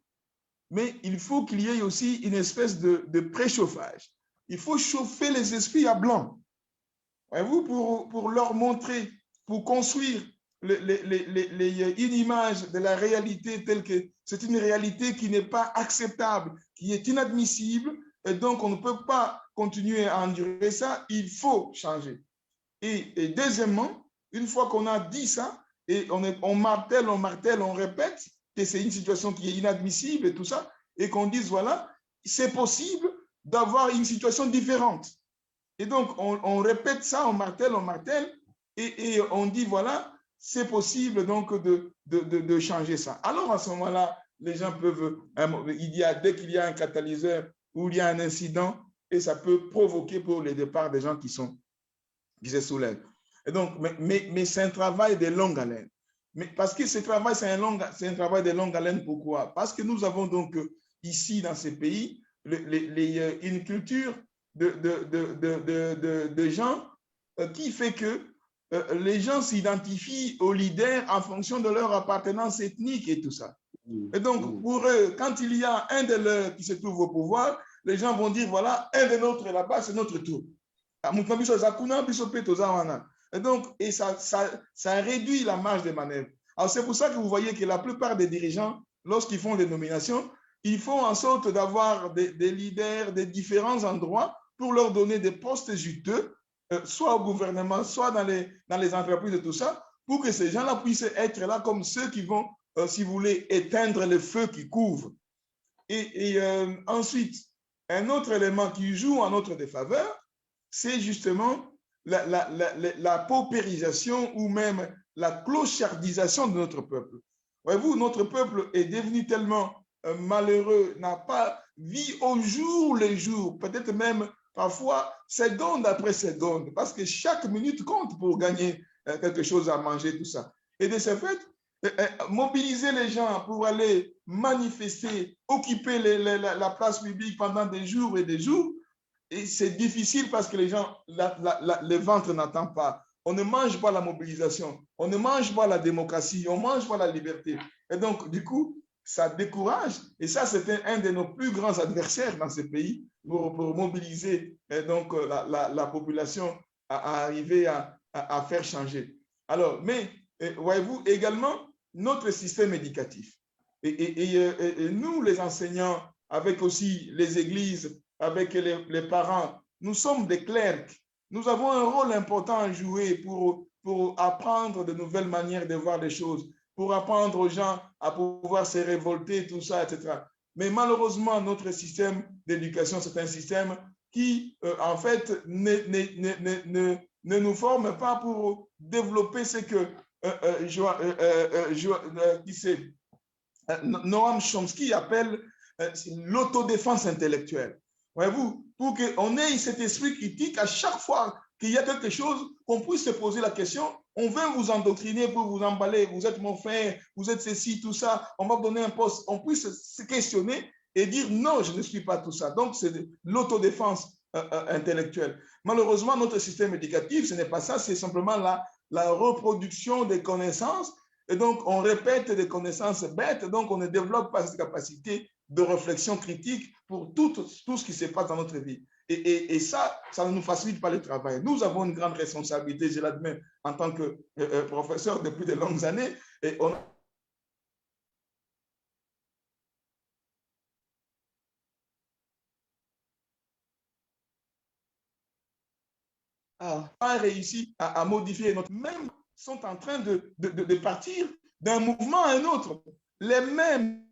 mais il faut qu'il y ait aussi une espèce de préchauffage. Il faut chauffer les esprits à blanc. Voyez-vous, pour leur montrer, pour construire une image de la réalité telle que c'est une réalité qui n'est pas acceptable, qui est inadmissible, et donc on ne peut pas continuer à endurer ça, il faut changer. Et deuxièmement, une fois qu'on a dit ça, et on martèle, on répète que c'est une situation qui est inadmissible et tout ça, et qu'on dise, voilà, c'est possible d'avoir une situation différente. Et donc, on répète ça, on martèle, et on dit, voilà, c'est possible donc de changer ça. Alors, à ce moment-là, les gens peuvent, dès qu'il y a un catalyseur ou il y a un incident, et ça peut provoquer pour le départ des gens qui se soulèvent. Et donc, mais c'est un travail de longue haleine. Mais parce que ce travail, c'est un travail de longue haleine. Pourquoi? Parce que nous avons donc ici, dans ces pays, une culture de gens qui fait que les gens s'identifient aux leaders en fonction de leur appartenance ethnique et tout ça. Et donc, pour eux, quand il y a un de leurs qui se trouve au pouvoir, les gens vont dire, voilà, un de nôtres est là-bas, c'est notre tour. Et donc, ça réduit la marge de manœuvre. Alors, c'est pour ça que vous voyez que la plupart des dirigeants, lorsqu'ils font des nominations, ils font en sorte d'avoir des leaders de différents endroits pour leur donner des postes juteux, soit au gouvernement, soit dans les entreprises et tout ça, pour que ces gens-là puissent être là comme ceux qui vont, si vous voulez, éteindre le feu qui couvre. Et ensuite, un autre élément qui joue en notre défaveur, c'est justement la paupérisation ou même la clochardisation de notre peuple. Voyez-vous, notre peuple est devenu tellement malheureux, n'a pas vie au jour le jour, peut-être même parfois seconde après seconde, parce que chaque minute compte pour gagner quelque chose à manger, tout ça. Et de ce fait, mobiliser les gens pour aller manifester, occuper la place publique pendant des jours et des jours, et c'est difficile parce que les gens, le ventre n'attend pas. On ne mange pas la mobilisation, on ne mange pas la démocratie, on ne mange pas la liberté. Et donc, du coup, ça décourage. Et ça, c'était un de nos plus grands adversaires dans ce pays pour mobiliser donc, la population à arriver à faire changer. Alors, mais voyez-vous, également, notre système éducatif. Et nous, les enseignants, avec aussi les églises, avec les parents, nous sommes des clercs. Nous avons un rôle important à jouer pour apprendre de nouvelles manières de voir les choses, pour apprendre aux gens à pouvoir se révolter, tout ça, etc. Mais malheureusement, notre système d'éducation, c'est un système qui, en fait, ne nous forme pas pour développer ce que Noam Chomsky appelle l'autodéfense intellectuelle. Voyez-vous, pour qu'on ait cet esprit critique, à chaque fois qu'il y a quelque chose, qu'on puisse se poser la question, on veut vous endoctriner pour vous emballer, vous êtes mon frère, vous êtes ceci, tout ça, on va vous donner un poste, on puisse se questionner et dire non, je ne suis pas tout ça. Donc, c'est l'autodéfense intellectuelle. Malheureusement, notre système éducatif, ce n'est pas ça, c'est simplement la reproduction des connaissances. Et donc, on répète des connaissances bêtes, donc on ne développe pas cette capacité de réflexion critique pour tout ce qui se passe dans notre vie. Et ça ne nous facilite pas le travail. Nous avons une grande responsabilité, je l'admets, en tant que professeur depuis de longues années. Et on n'a pas réussi à modifier notre... Même sont en train de partir d'un mouvement à un autre. Les mêmes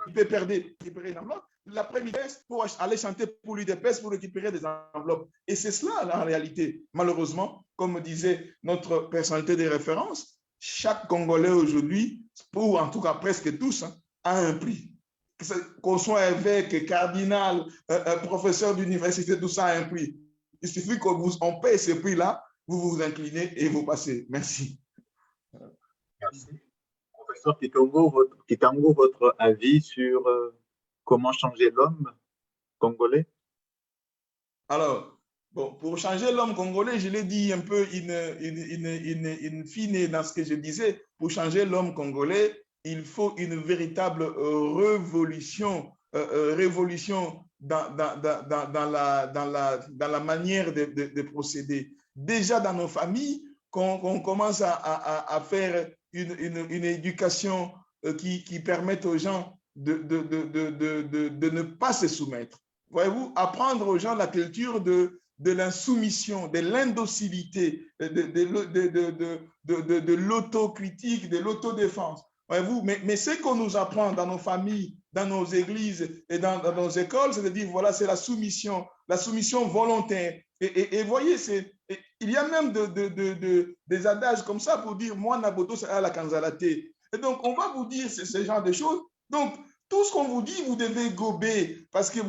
il peut perdre, récupérer une enveloppe, l'après-midi pour aller chanter pour lui des pièces pour récupérer des enveloppes. Et c'est cela en réalité. Malheureusement, comme disait notre personnalité de référence, chaque Congolais aujourd'hui, ou en tout cas presque tous, a un prix. Qu'on soit évêque, cardinal, professeur d'université, tout ça a un prix. Il suffit qu'on paye ce prix-là, vous vous inclinez et vous passez. Merci. Merci. Professeur Kitango, votre avis sur comment changer l'homme congolais? Alors, bon, pour changer l'homme congolais, je l'ai dit un peu in fine dans ce que je disais, pour changer l'homme congolais, il faut une véritable révolution dans la manière de procéder. Déjà dans nos familles, qu'on commence à faire une éducation qui permette aux gens de ne pas se soumettre. Voyez-vous, apprendre aux gens la culture de l'insoumission, de l'indocilité, de l'autocritique, de l'autodéfense. Voyez-vous, mais ce qu'on nous apprend dans nos familles, dans nos églises et dans nos écoles, c'est de dire, voilà, c'est la soumission volontaire. Et voyez, il y a même des adages comme ça pour dire, moi, Naboto, c'est à la Kanzalate. Et donc, on va vous dire ce genre de choses. Donc, tout ce qu'on vous dit, vous devez gober parce que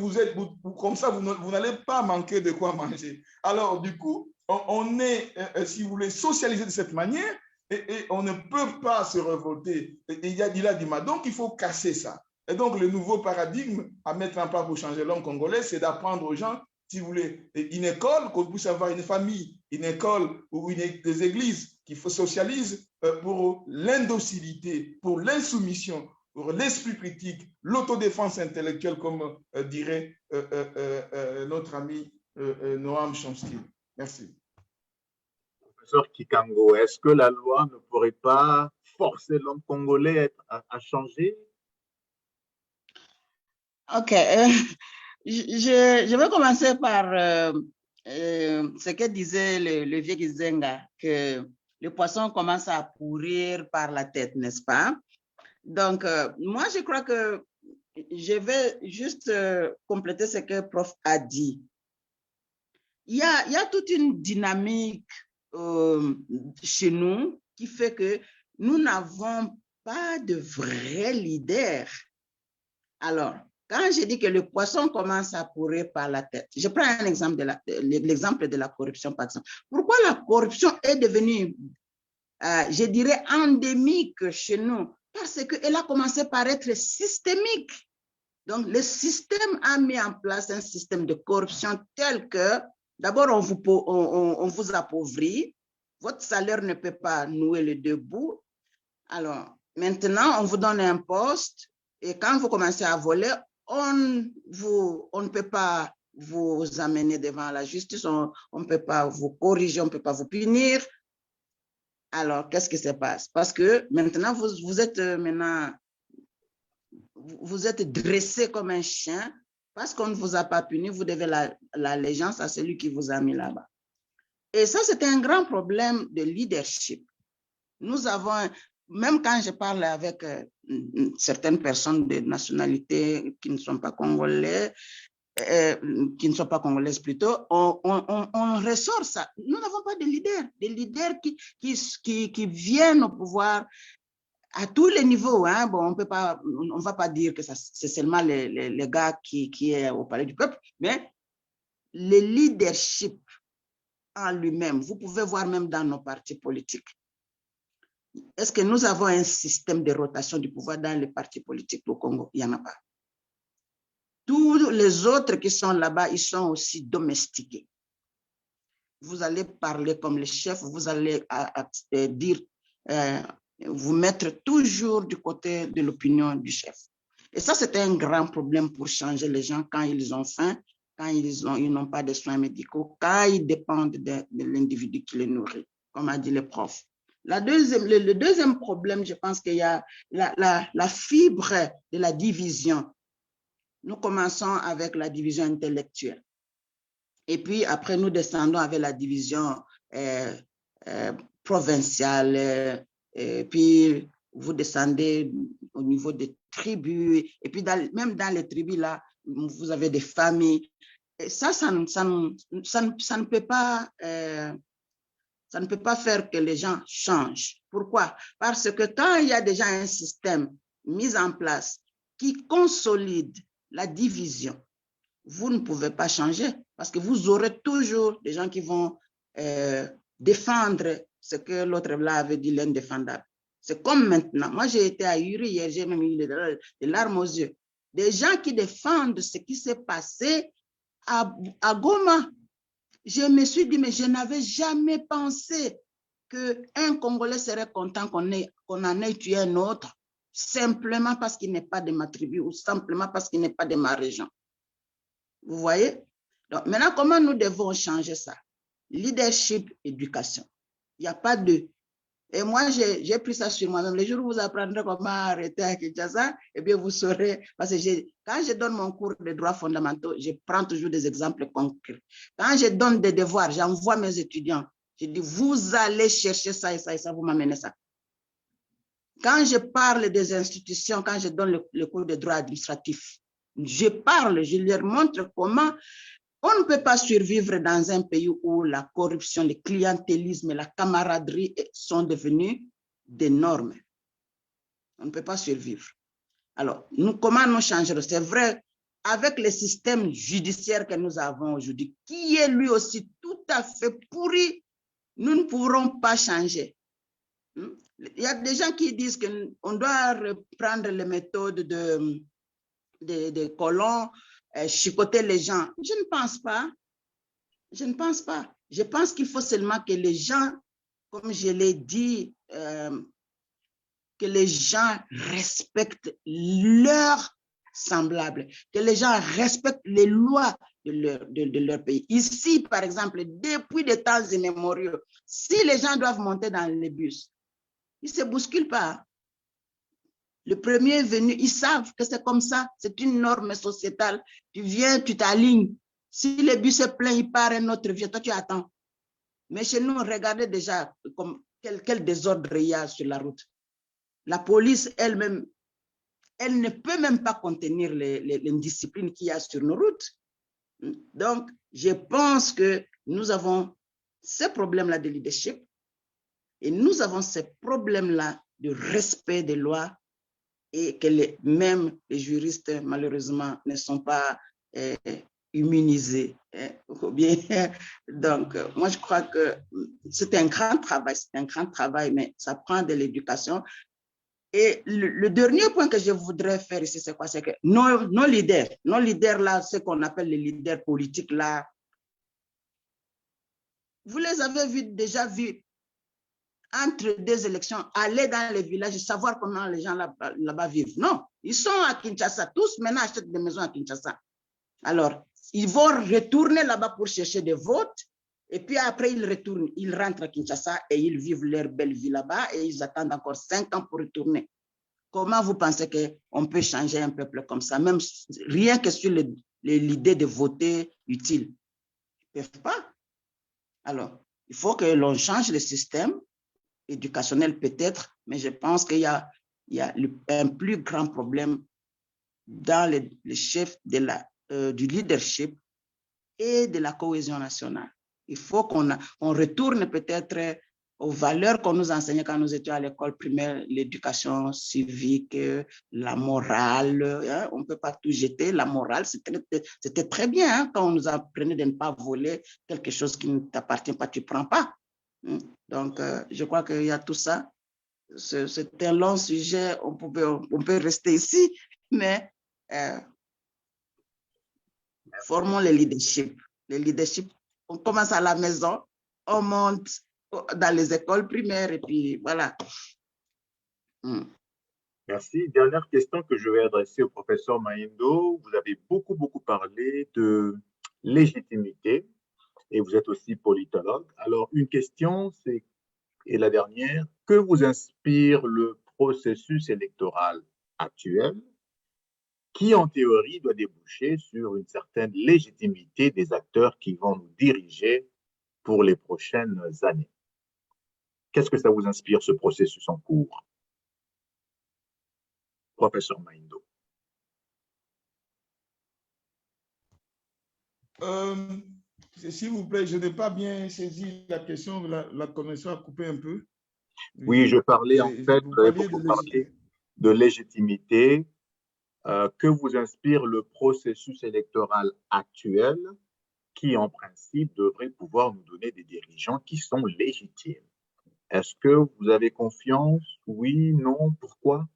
comme ça, vous n'allez pas manquer de quoi manger. Alors, du coup, on est, si vous voulez, socialisé de cette manière Et on ne peut pas se révolter. Il a dit, donc il faut casser ça. Et donc, le nouveau paradigme à mettre en place pour changer l'homme congolais, c'est d'apprendre aux gens, si vous voulez, une école, qu'on puisse avoir une famille, une école ou des églises qui socialisent pour l'indocilité, pour l'insoumission, pour l'esprit critique, l'autodéfense intellectuelle, comme dirait notre ami Noam Chomsky. Merci. Professeur Kikango, est-ce que la loi ne pourrait pas forcer l'homme congolais à changer? Ok, je vais commencer par ce que disait le vieux Gizenga, que le poisson commence à pourrir par la tête, n'est-ce pas? Donc, moi, je crois que je vais juste compléter ce que le prof a dit. Il y a toute une dynamique chez nous qui fait que nous n'avons pas de vrais leaders. Alors, quand je dis que le poisson commence à pourrir par la tête, je prends un exemple l'exemple de la corruption, par exemple. Pourquoi la corruption est devenue, je dirais, endémique chez nous? Parce qu'elle a commencé par être systémique. Donc, le système a mis en place un système de corruption tel que, d'abord, on vous appauvrit, votre salaire ne peut pas nouer les deux bouts. Alors, maintenant, on vous donne un poste et quand vous commencez à voler, on ne peut pas vous amener devant la justice, on ne peut pas vous corriger, on ne peut pas vous punir. Alors, qu'est-ce qui se passe? Parce que maintenant, vous êtes dressé comme un chien parce qu'on ne vous a pas puni, vous devez l'allégeance à celui qui vous a mis là-bas. Et ça, c'est un grand problème de leadership. Nous avons, même quand je parle avec certaines personnes de nationalité qui ne sont pas congolais, qui ne sont pas congolaises plutôt, on ressort ça. Nous n'avons pas de leaders qui viennent au pouvoir à tous les niveaux. Hein. Bon, on va pas dire que c'est seulement les gars qui est au palais du peuple, mais le leadership en lui-même, vous pouvez voir même dans nos partis politiques. Est-ce que nous avons un système de rotation du pouvoir dans les partis politiques au Congo? Il n'y en a pas. Tous les autres qui sont là-bas, ils sont aussi domestiqués. Vous allez parler comme le chef, vous allez dire, vous mettre toujours du côté de l'opinion du chef. Et ça, c'est un grand problème pour changer les gens quand ils ont faim, quand ils n'ont pas de soins médicaux, quand ils dépendent de l'individu qui les nourrit, comme a dit le prof. Le deuxième problème, je pense qu'il y a la fibre de la division. Nous commençons avec la division intellectuelle. Et puis, après, nous descendons avec la division provinciale. Et puis, vous descendez au niveau des tribus. Et puis, même dans les tribus, là, vous avez des familles. Et ça ne peut pas... ça ne peut pas faire que les gens changent. Pourquoi? Parce que quand il y a déjà un système mis en place qui consolide la division, vous ne pouvez pas changer parce que vous aurez toujours des gens qui vont défendre ce que l'autre là avait dit l'indéfendable. C'est comme maintenant. Moi, j'ai été à Uri hier, j'ai même eu des larmes aux yeux. Des gens qui défendent ce qui s'est passé à Goma. Je me suis dit, mais je n'avais jamais pensé qu'un Congolais serait content qu'on en ait tué un autre, simplement parce qu'il n'est pas de ma tribu ou simplement parce qu'il n'est pas de ma région. Vous voyez? Donc, maintenant, comment nous devons changer ça? Leadership, éducation. Il n'y a pas de... Et moi, j'ai pris ça sur moi-même. Les jours où vous apprendrez comment arrêter à Kinshasa, eh bien, vous saurez. Parce que quand je donne mon cours de droits fondamentaux, je prends toujours des exemples concrets. Quand je donne des devoirs, j'envoie mes étudiants. Je dis, vous allez chercher ça et ça et ça, vous m'amenez ça. Quand je parle des institutions, quand je donne le cours de droit administratif, je leur montre comment on ne peut pas survivre dans un pays où la corruption, le clientélisme et la camaraderie sont devenus des normes. On ne peut pas survivre. Alors, comment nous changerons? C'est vrai, avec le système judiciaire que nous avons aujourd'hui, qui est lui aussi tout à fait pourri, nous ne pourrons pas changer. Il y a des gens qui disent qu'on doit reprendre les méthodes des colons, chicoter les gens. Je ne pense pas. Je ne pense pas. Je pense qu'il faut seulement que les gens, comme je l'ai dit, que les gens respectent leurs semblables, que les gens respectent les lois de leur pays. Ici, par exemple, depuis des temps immémoriaux, si les gens doivent monter dans les bus, ils ne se bousculent pas. Le premier venu, ils savent que c'est comme ça, c'est une norme sociétale. Tu viens, tu t'alignes. Si le bus est plein, il part un autre vient, toi tu attends. Mais chez nous, regardez déjà comme quel désordre il y a sur la route. La police elle-même, elle ne peut même pas contenir l'indiscipline qu'il y a sur nos routes. Donc, je pense que nous avons ces problèmes-là de leadership et nous avons ces problèmes-là de respect des lois et que même les juristes, malheureusement, ne sont pas immunisés. Bien. Donc, moi, je crois que c'est un grand travail, mais ça prend de l'éducation. Et le dernier point que je voudrais faire ici, c'est quoi? C'est que nos leaders là, ce qu'on appelle les leaders politiques là, vous les avez déjà vus entre deux élections, aller dans les villages et savoir comment les gens là-bas vivent. Non, ils sont à Kinshasa, tous maintenant achètent des maisons à Kinshasa. Alors, ils vont retourner là-bas pour chercher des votes et puis après ils retournent, ils rentrent à Kinshasa et ils vivent leur belle vie là-bas et ils attendent encore 5 ans pour retourner. Comment vous pensez qu'on peut changer un peuple comme ça, même rien que sur l'idée de voter utile? Ils ne peuvent pas. Alors, il faut que l'on change le système éducationnel peut-être, mais je pense qu'il y a un plus grand problème dans les chefs du leadership et de la cohésion nationale. Il faut qu'on retourne peut-être aux valeurs qu'on nous enseignait quand nous étions à l'école primaire, l'éducation civique, la morale. Hein, on ne peut pas tout jeter. La morale, c'était très bien hein, quand on nous apprenait de ne pas voler quelque chose qui ne t'appartient pas, tu ne prends pas. Donc, je crois qu'il y a tout ça. C'est un long sujet, on peut rester ici, mais formons le leadership. Le leadership, on commence à la maison, on monte dans les écoles primaires et puis voilà. Merci. Dernière question que je vais adresser au professeur Mahindo. Vous avez beaucoup parlé de légitimité et vous êtes aussi politologue. Alors, une question, et la dernière, que vous inspire le processus électoral actuel qui, en théorie, doit déboucher sur une certaine légitimité des acteurs qui vont nous diriger pour les prochaines années? Qu'est-ce que ça vous inspire, ce processus en cours? Professeur Mahindo. S'il vous plaît, je n'ai pas bien saisi la question, la connexion a coupé un peu. Oui, je parlais en fait, vous parlez de légitimité. Que vous inspire le processus électoral actuel qui, en principe, devrait pouvoir nous donner des dirigeants qui sont légitimes? Est-ce que vous avez confiance? Oui, non, pourquoi?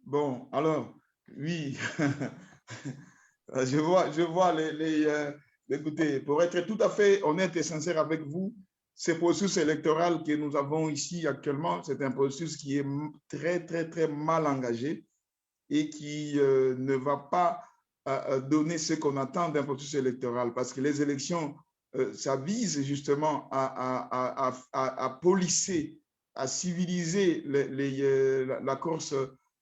Bon, alors, oui. Je vois écoutez, pour être tout à fait honnête et sincère avec vous, ce processus électoral que nous avons ici actuellement, c'est un processus qui est très mal engagé et qui ne va pas donner ce qu'on attend d'un processus électoral parce que les élections, ça vise justement à polisser, à civiliser la course,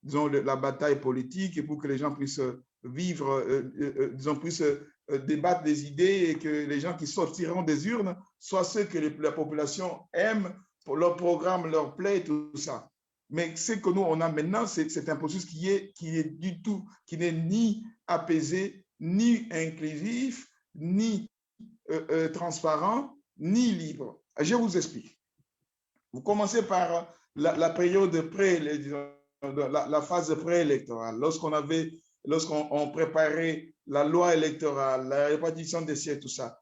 disons, la bataille politique et pour que les gens puissent vivre, disons, puissent débattre des idées et que les gens qui sortiront des urnes soient ceux que la population aime, pour leur programme leur plaît, tout ça. Mais ce que nous, on a maintenant, c'est un processus qui n'est ni apaisé, ni inclusif, ni transparent, ni libre. Je vous explique. Vous commencez par la période la phase préélectorale, lorsqu'on préparait la loi électorale, la répartition des sièges, tout ça.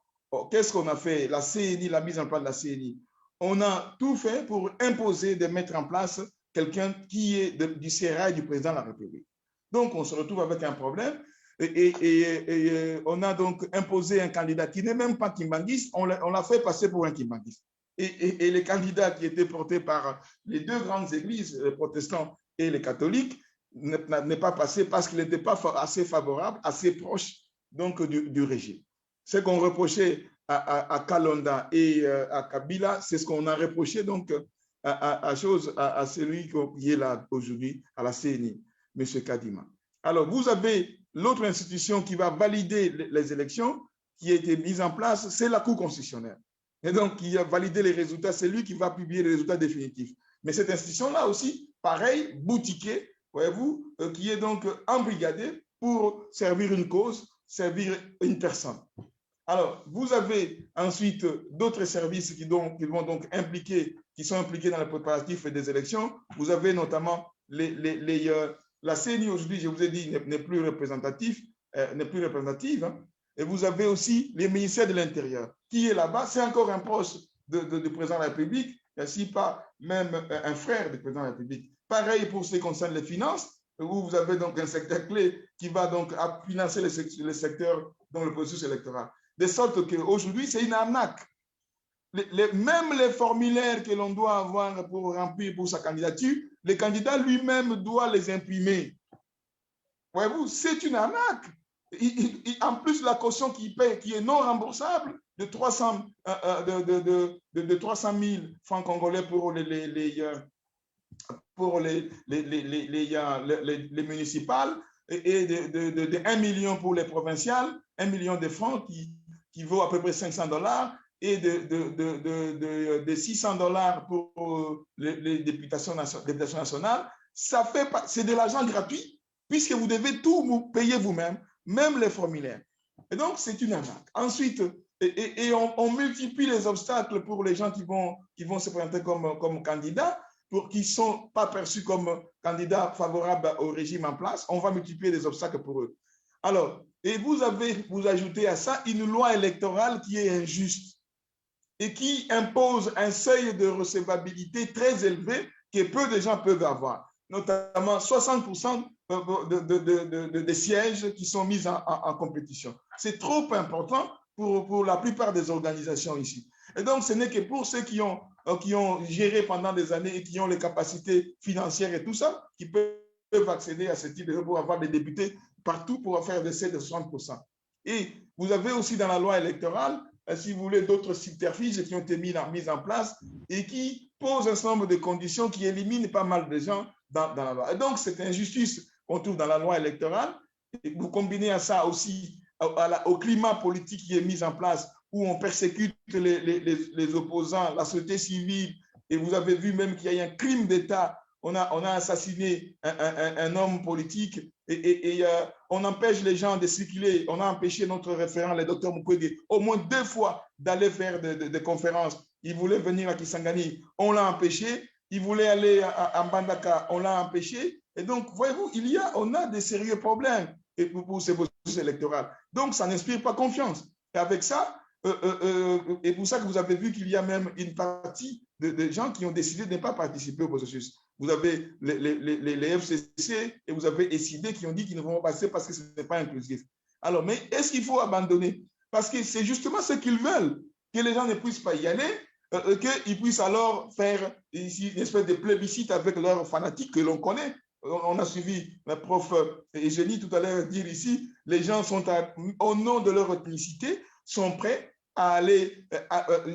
Qu'est-ce qu'on a fait? La CNI, la mise en place de la CNI. on a tout fait pour imposer de mettre en place quelqu'un qui est du sérail du président de la République. Donc, on se retrouve avec un problème et on a donc imposé un candidat qui n'est même pas kimbanguiste, on l'a fait passer pour un kimbanguiste. Et les candidats qui étaient portés par les deux grandes églises, les protestants et les catholiques, n'est pas passé parce qu'il n'était pas assez favorable, assez proche donc du régime. Ce qu'on reprochait à Kalonda et à Kabila, c'est ce qu'on a reproché donc à celui qui est là aujourd'hui à la CNI, M. Kadima. Alors, vous avez l'autre institution qui va valider les élections qui a été mise en place, c'est la Cour constitutionnelle. Et donc, qui a validé les résultats, c'est lui qui va publier les résultats définitifs. Mais cette institution-là aussi, pareil, boutiquée, voyez-vous, qui est donc embrigadée pour servir une cause, servir une personne. Alors, vous avez ensuite d'autres services qui vont donc qui sont impliqués dans les préparatifs des élections. Vous avez notamment la CNI aujourd'hui, je vous ai dit, n'est plus représentative. Hein. Et vous avez aussi les ministères de l'Intérieur. Qui est là-bas? C'est encore un proche du président de la République, si pas même un frère du président de la République. Pareil pour ce qui concerne les finances, où vous avez donc un secteur clé qui va donc financer les secteurs dans le processus électoral. De sorte qu'aujourd'hui, c'est une arnaque. Même les formulaires que l'on doit avoir pour remplir pour sa candidature, le candidat lui-même doit les imprimer. Voyez-vous, c'est une arnaque. En plus, la caution qu'il paie, qui est non remboursable, de 300 000 francs congolais pour les municipales et de 1 million pour les provinciales, 1 million de francs qui vaut à peu près $500 et de $600 pour les députations nationales. C'est de l'argent gratuit puisque vous devez tout vous payer vous-même, même les formulaires. Et donc, c'est une arnaque. Ensuite, on multiplie les obstacles pour les gens qui vont se présenter comme candidats, qui ne sont pas perçus comme candidats favorables au régime en place. On va multiplier les obstacles pour eux. Alors, et vous ajoutez à ça une loi électorale qui est injuste et qui impose un seuil de recevabilité très élevé que peu de gens peuvent avoir, notamment 60% des sièges qui sont mis en compétition. C'est trop important pour la plupart des organisations ici. Et donc, ce n'est que pour ceux qui ont géré pendant des années et qui ont les capacités financières et tout ça, qui peuvent accéder à ce type de pour avoir des députés partout pour faire des sièges de 60%. Et vous avez aussi dans la loi électorale, si vous voulez, d'autres subterfuges qui ont été mis en place et qui posent un certain nombre de conditions qui éliminent pas mal de gens dans la loi. Et donc, cette injustice qu'on trouve dans la loi électorale, et vous combinez à ça aussi au climat politique qui est mis en place où on persécute les opposants, la société civile, et vous avez vu même qu'il y a eu un crime d'État. On a assassiné un homme politique et on empêche les gens de circuler. On a empêché notre référent, le docteur Mukwege, au moins 2 fois d'aller faire des conférences. Il voulait venir à Kisangani, on l'a empêché. Il voulait aller à Mbandaka, on l'a empêché. Et donc, voyez-vous, on a des sérieux problèmes pour ces processus électoraux. Donc, ça n'inspire pas confiance. Et avec ça, et pour ça que vous avez vu qu'il y a même une partie de gens qui ont décidé de ne pas participer au processus. Vous avez les FCC et vous avez SID qui ont dit qu'ils ne vont pas passer parce que ce n'est pas inclusif. Alors, mais est-ce qu'il faut abandonner? Parce que c'est justement ce qu'ils veulent, que les gens ne puissent pas y aller, qu'ils puissent alors faire ici une espèce de plébiscite avec leurs fanatiques que l'on connaît. On a suivi la prof Eugénie tout à l'heure dire ici, les gens sont au nom de leur ethnicité, sont prêts à aller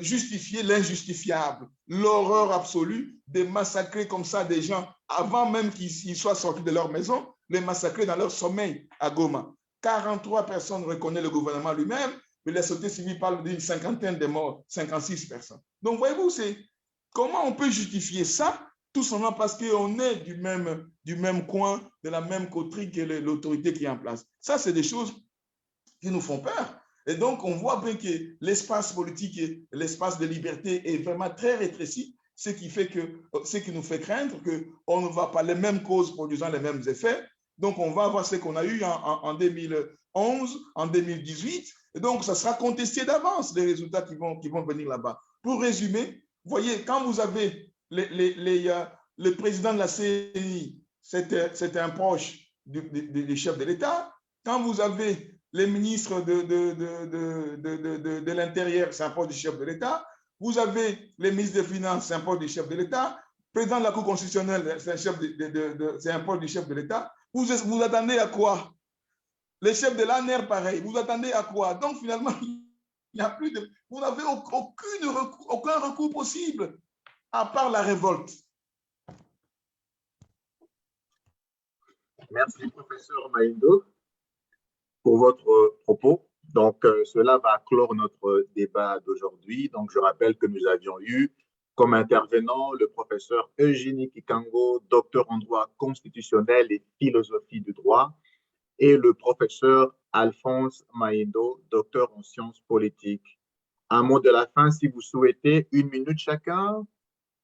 justifier l'injustifiable, l'horreur absolue de massacrer comme ça des gens avant même qu'ils soient sortis de leur maison, les massacrer dans leur sommeil à Goma. 43 personnes reconnaissent le gouvernement lui-même, mais la société civile parle d'une 50aine de morts, 56 personnes. Donc, voyez-vous, comment on peut justifier ça? Tout simplement parce qu'on est du même coin, de la même coterie que l'autorité qui est en place. Ça, c'est des choses qui nous font peur. Et donc, on voit bien que l'espace politique et l'espace de liberté est vraiment très rétréci, ce qui nous fait craindre qu'on ne va pas les mêmes causes produisant les mêmes effets. Donc, on va avoir ce qu'on a eu en 2011, en 2018. Et donc, ça sera contesté d'avance, les résultats qui vont venir là-bas. Pour résumer, Vous voyez, quand vous avez le président de la CNI, c'est un proche du chef de l'État. Quand vous avez les ministres de l'Intérieur, c'est un proche du chef de l'État. Vous avez les ministres des Finances, c'est un proche du chef de l'État. Le président de la Cour constitutionnelle, c'est un proche du chef de l'État. Vous attendez à quoi? Les chefs de l'ANR, pareil. Vous attendez à quoi? Donc, finalement, il n'y a plus de... Vous n'avez aucun recours possible, à part la révolte. Merci, professeur Maindo, pour votre propos. Donc, cela va clore notre débat d'aujourd'hui. Donc, je rappelle que nous avions eu comme intervenant le professeur Eugénie Kikango, docteur en droit constitutionnel et philosophie du droit, et le professeur Alphonse Maindo, docteur en sciences politiques. Un mot de la fin, si vous souhaitez, 1 minute chacun.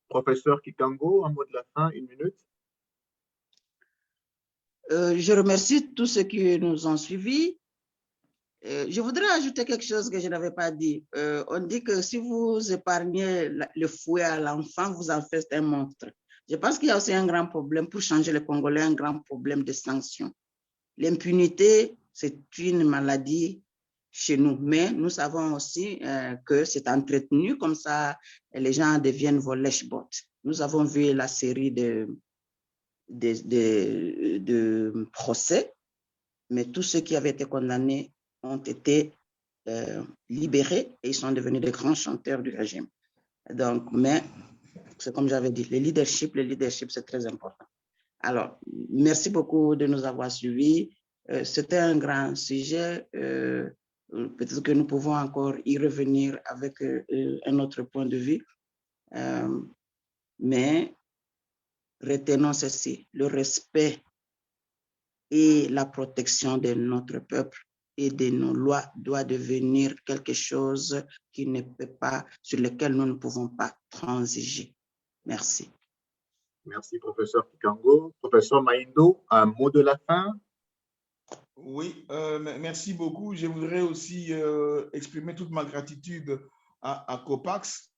Professeur Kikango, un mot de la fin, 1 minute. Je remercie tous ceux qui nous ont suivis. Je voudrais ajouter quelque chose que je n'avais pas dit. On dit que si vous épargnez le fouet à l'enfant, vous en faites un monstre. Je pense qu'il y a aussi un grand problème pour changer le Congolais, un grand problème de sanctions. L'impunité, c'est une maladie chez nous, mais nous savons aussi que c'est entretenu comme ça, les gens deviennent vos lèche-bottes. Nous avons vu la série de procès, mais tous ceux qui avaient été condamnés ont été libérés et ils sont devenus des grands chanteurs du régime. Donc, mais c'est comme j'avais dit, le leadership, c'est très important. Alors, merci beaucoup de nous avoir suivis. C'était un grand sujet. Peut-être que nous pouvons encore y revenir avec un autre point de vue. Mais retenons ceci, le respect et la protection de notre peuple et de nos lois doit devenir quelque chose qui ne peut pas, sur lequel nous ne pouvons pas transiger. Merci. Merci, professeur Kikango. Professeur Maindo, un mot de la fin? Oui, merci beaucoup. Je voudrais aussi exprimer toute ma gratitude à COPAX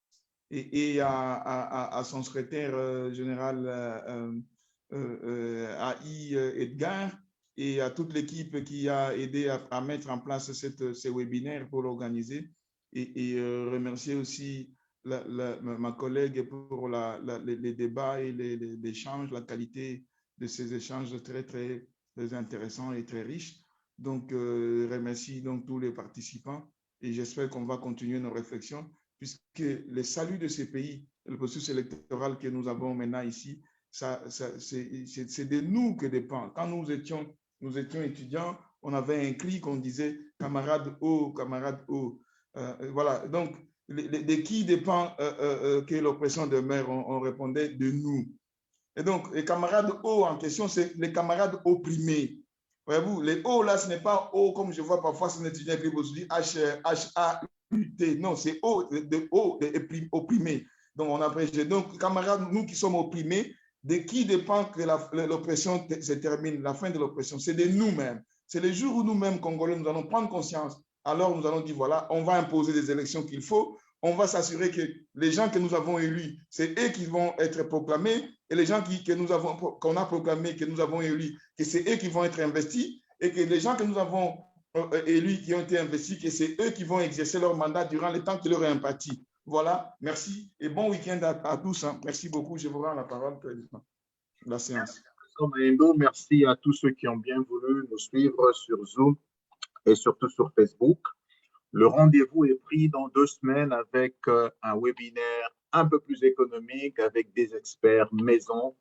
et à son secrétaire général AI Edgar et à toute l'équipe qui a aidé à mettre en place ces webinaires pour l'organiser et remercier aussi ma collègue pour les débats et les échanges, la qualité de ces échanges très intéressants et très riches. Donc, remercie donc tous les participants et j'espère qu'on va continuer nos réflexions puisque le salut de ces pays, le processus électoral que nous avons maintenant ici, c'est de nous que dépend. Quand nous étions étudiants, on avait un clic, on disait camarade haut, camarade haut. Voilà, donc de qui dépend que l'oppression demeure, on répondait de nous. Et donc, les camarades hauts en question, c'est les camarades opprimés. Voyez-vous, les hauts là, ce n'est pas haut comme je vois parfois c'est un étudiant qui vous dit H-A-U-T. Non, c'est haut, de haut, opprimés. Donc, on apprécie. Donc, camarades, nous qui sommes opprimés, de qui dépend que l'oppression se termine, la fin de l'oppression? C'est de nous-mêmes. C'est le jour où nous-mêmes, Congolais, nous allons prendre conscience. Alors, nous allons dire, voilà, on va imposer des élections qu'il faut. On va s'assurer que les gens que nous avons élus, c'est eux qui vont être proclamés. Et les gens qu'on a proclamés, que nous avons élus, que c'est eux qui vont être investis. Et que les gens que nous avons élus, qui ont été investis, que c'est eux qui vont exercer leur mandat durant le temps qui leur est imparti. Voilà, merci et bon week-end à tous. Hein. Merci beaucoup. Je vous rends la parole pour la séance. Merci à tous ceux qui ont bien voulu nous suivre sur Zoom et surtout sur Facebook. Le rendez-vous est pris dans 2 semaines avec un webinaire un peu plus économique avec des experts maison.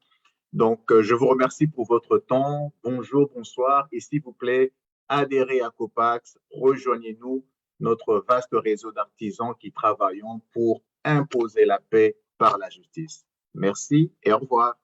Donc, je vous remercie pour votre temps. Bonjour, bonsoir et s'il vous plaît, adhérez à COPAX, rejoignez-nous, notre vaste réseau d'artisans qui travaillons pour imposer la paix par la justice. Merci et au revoir.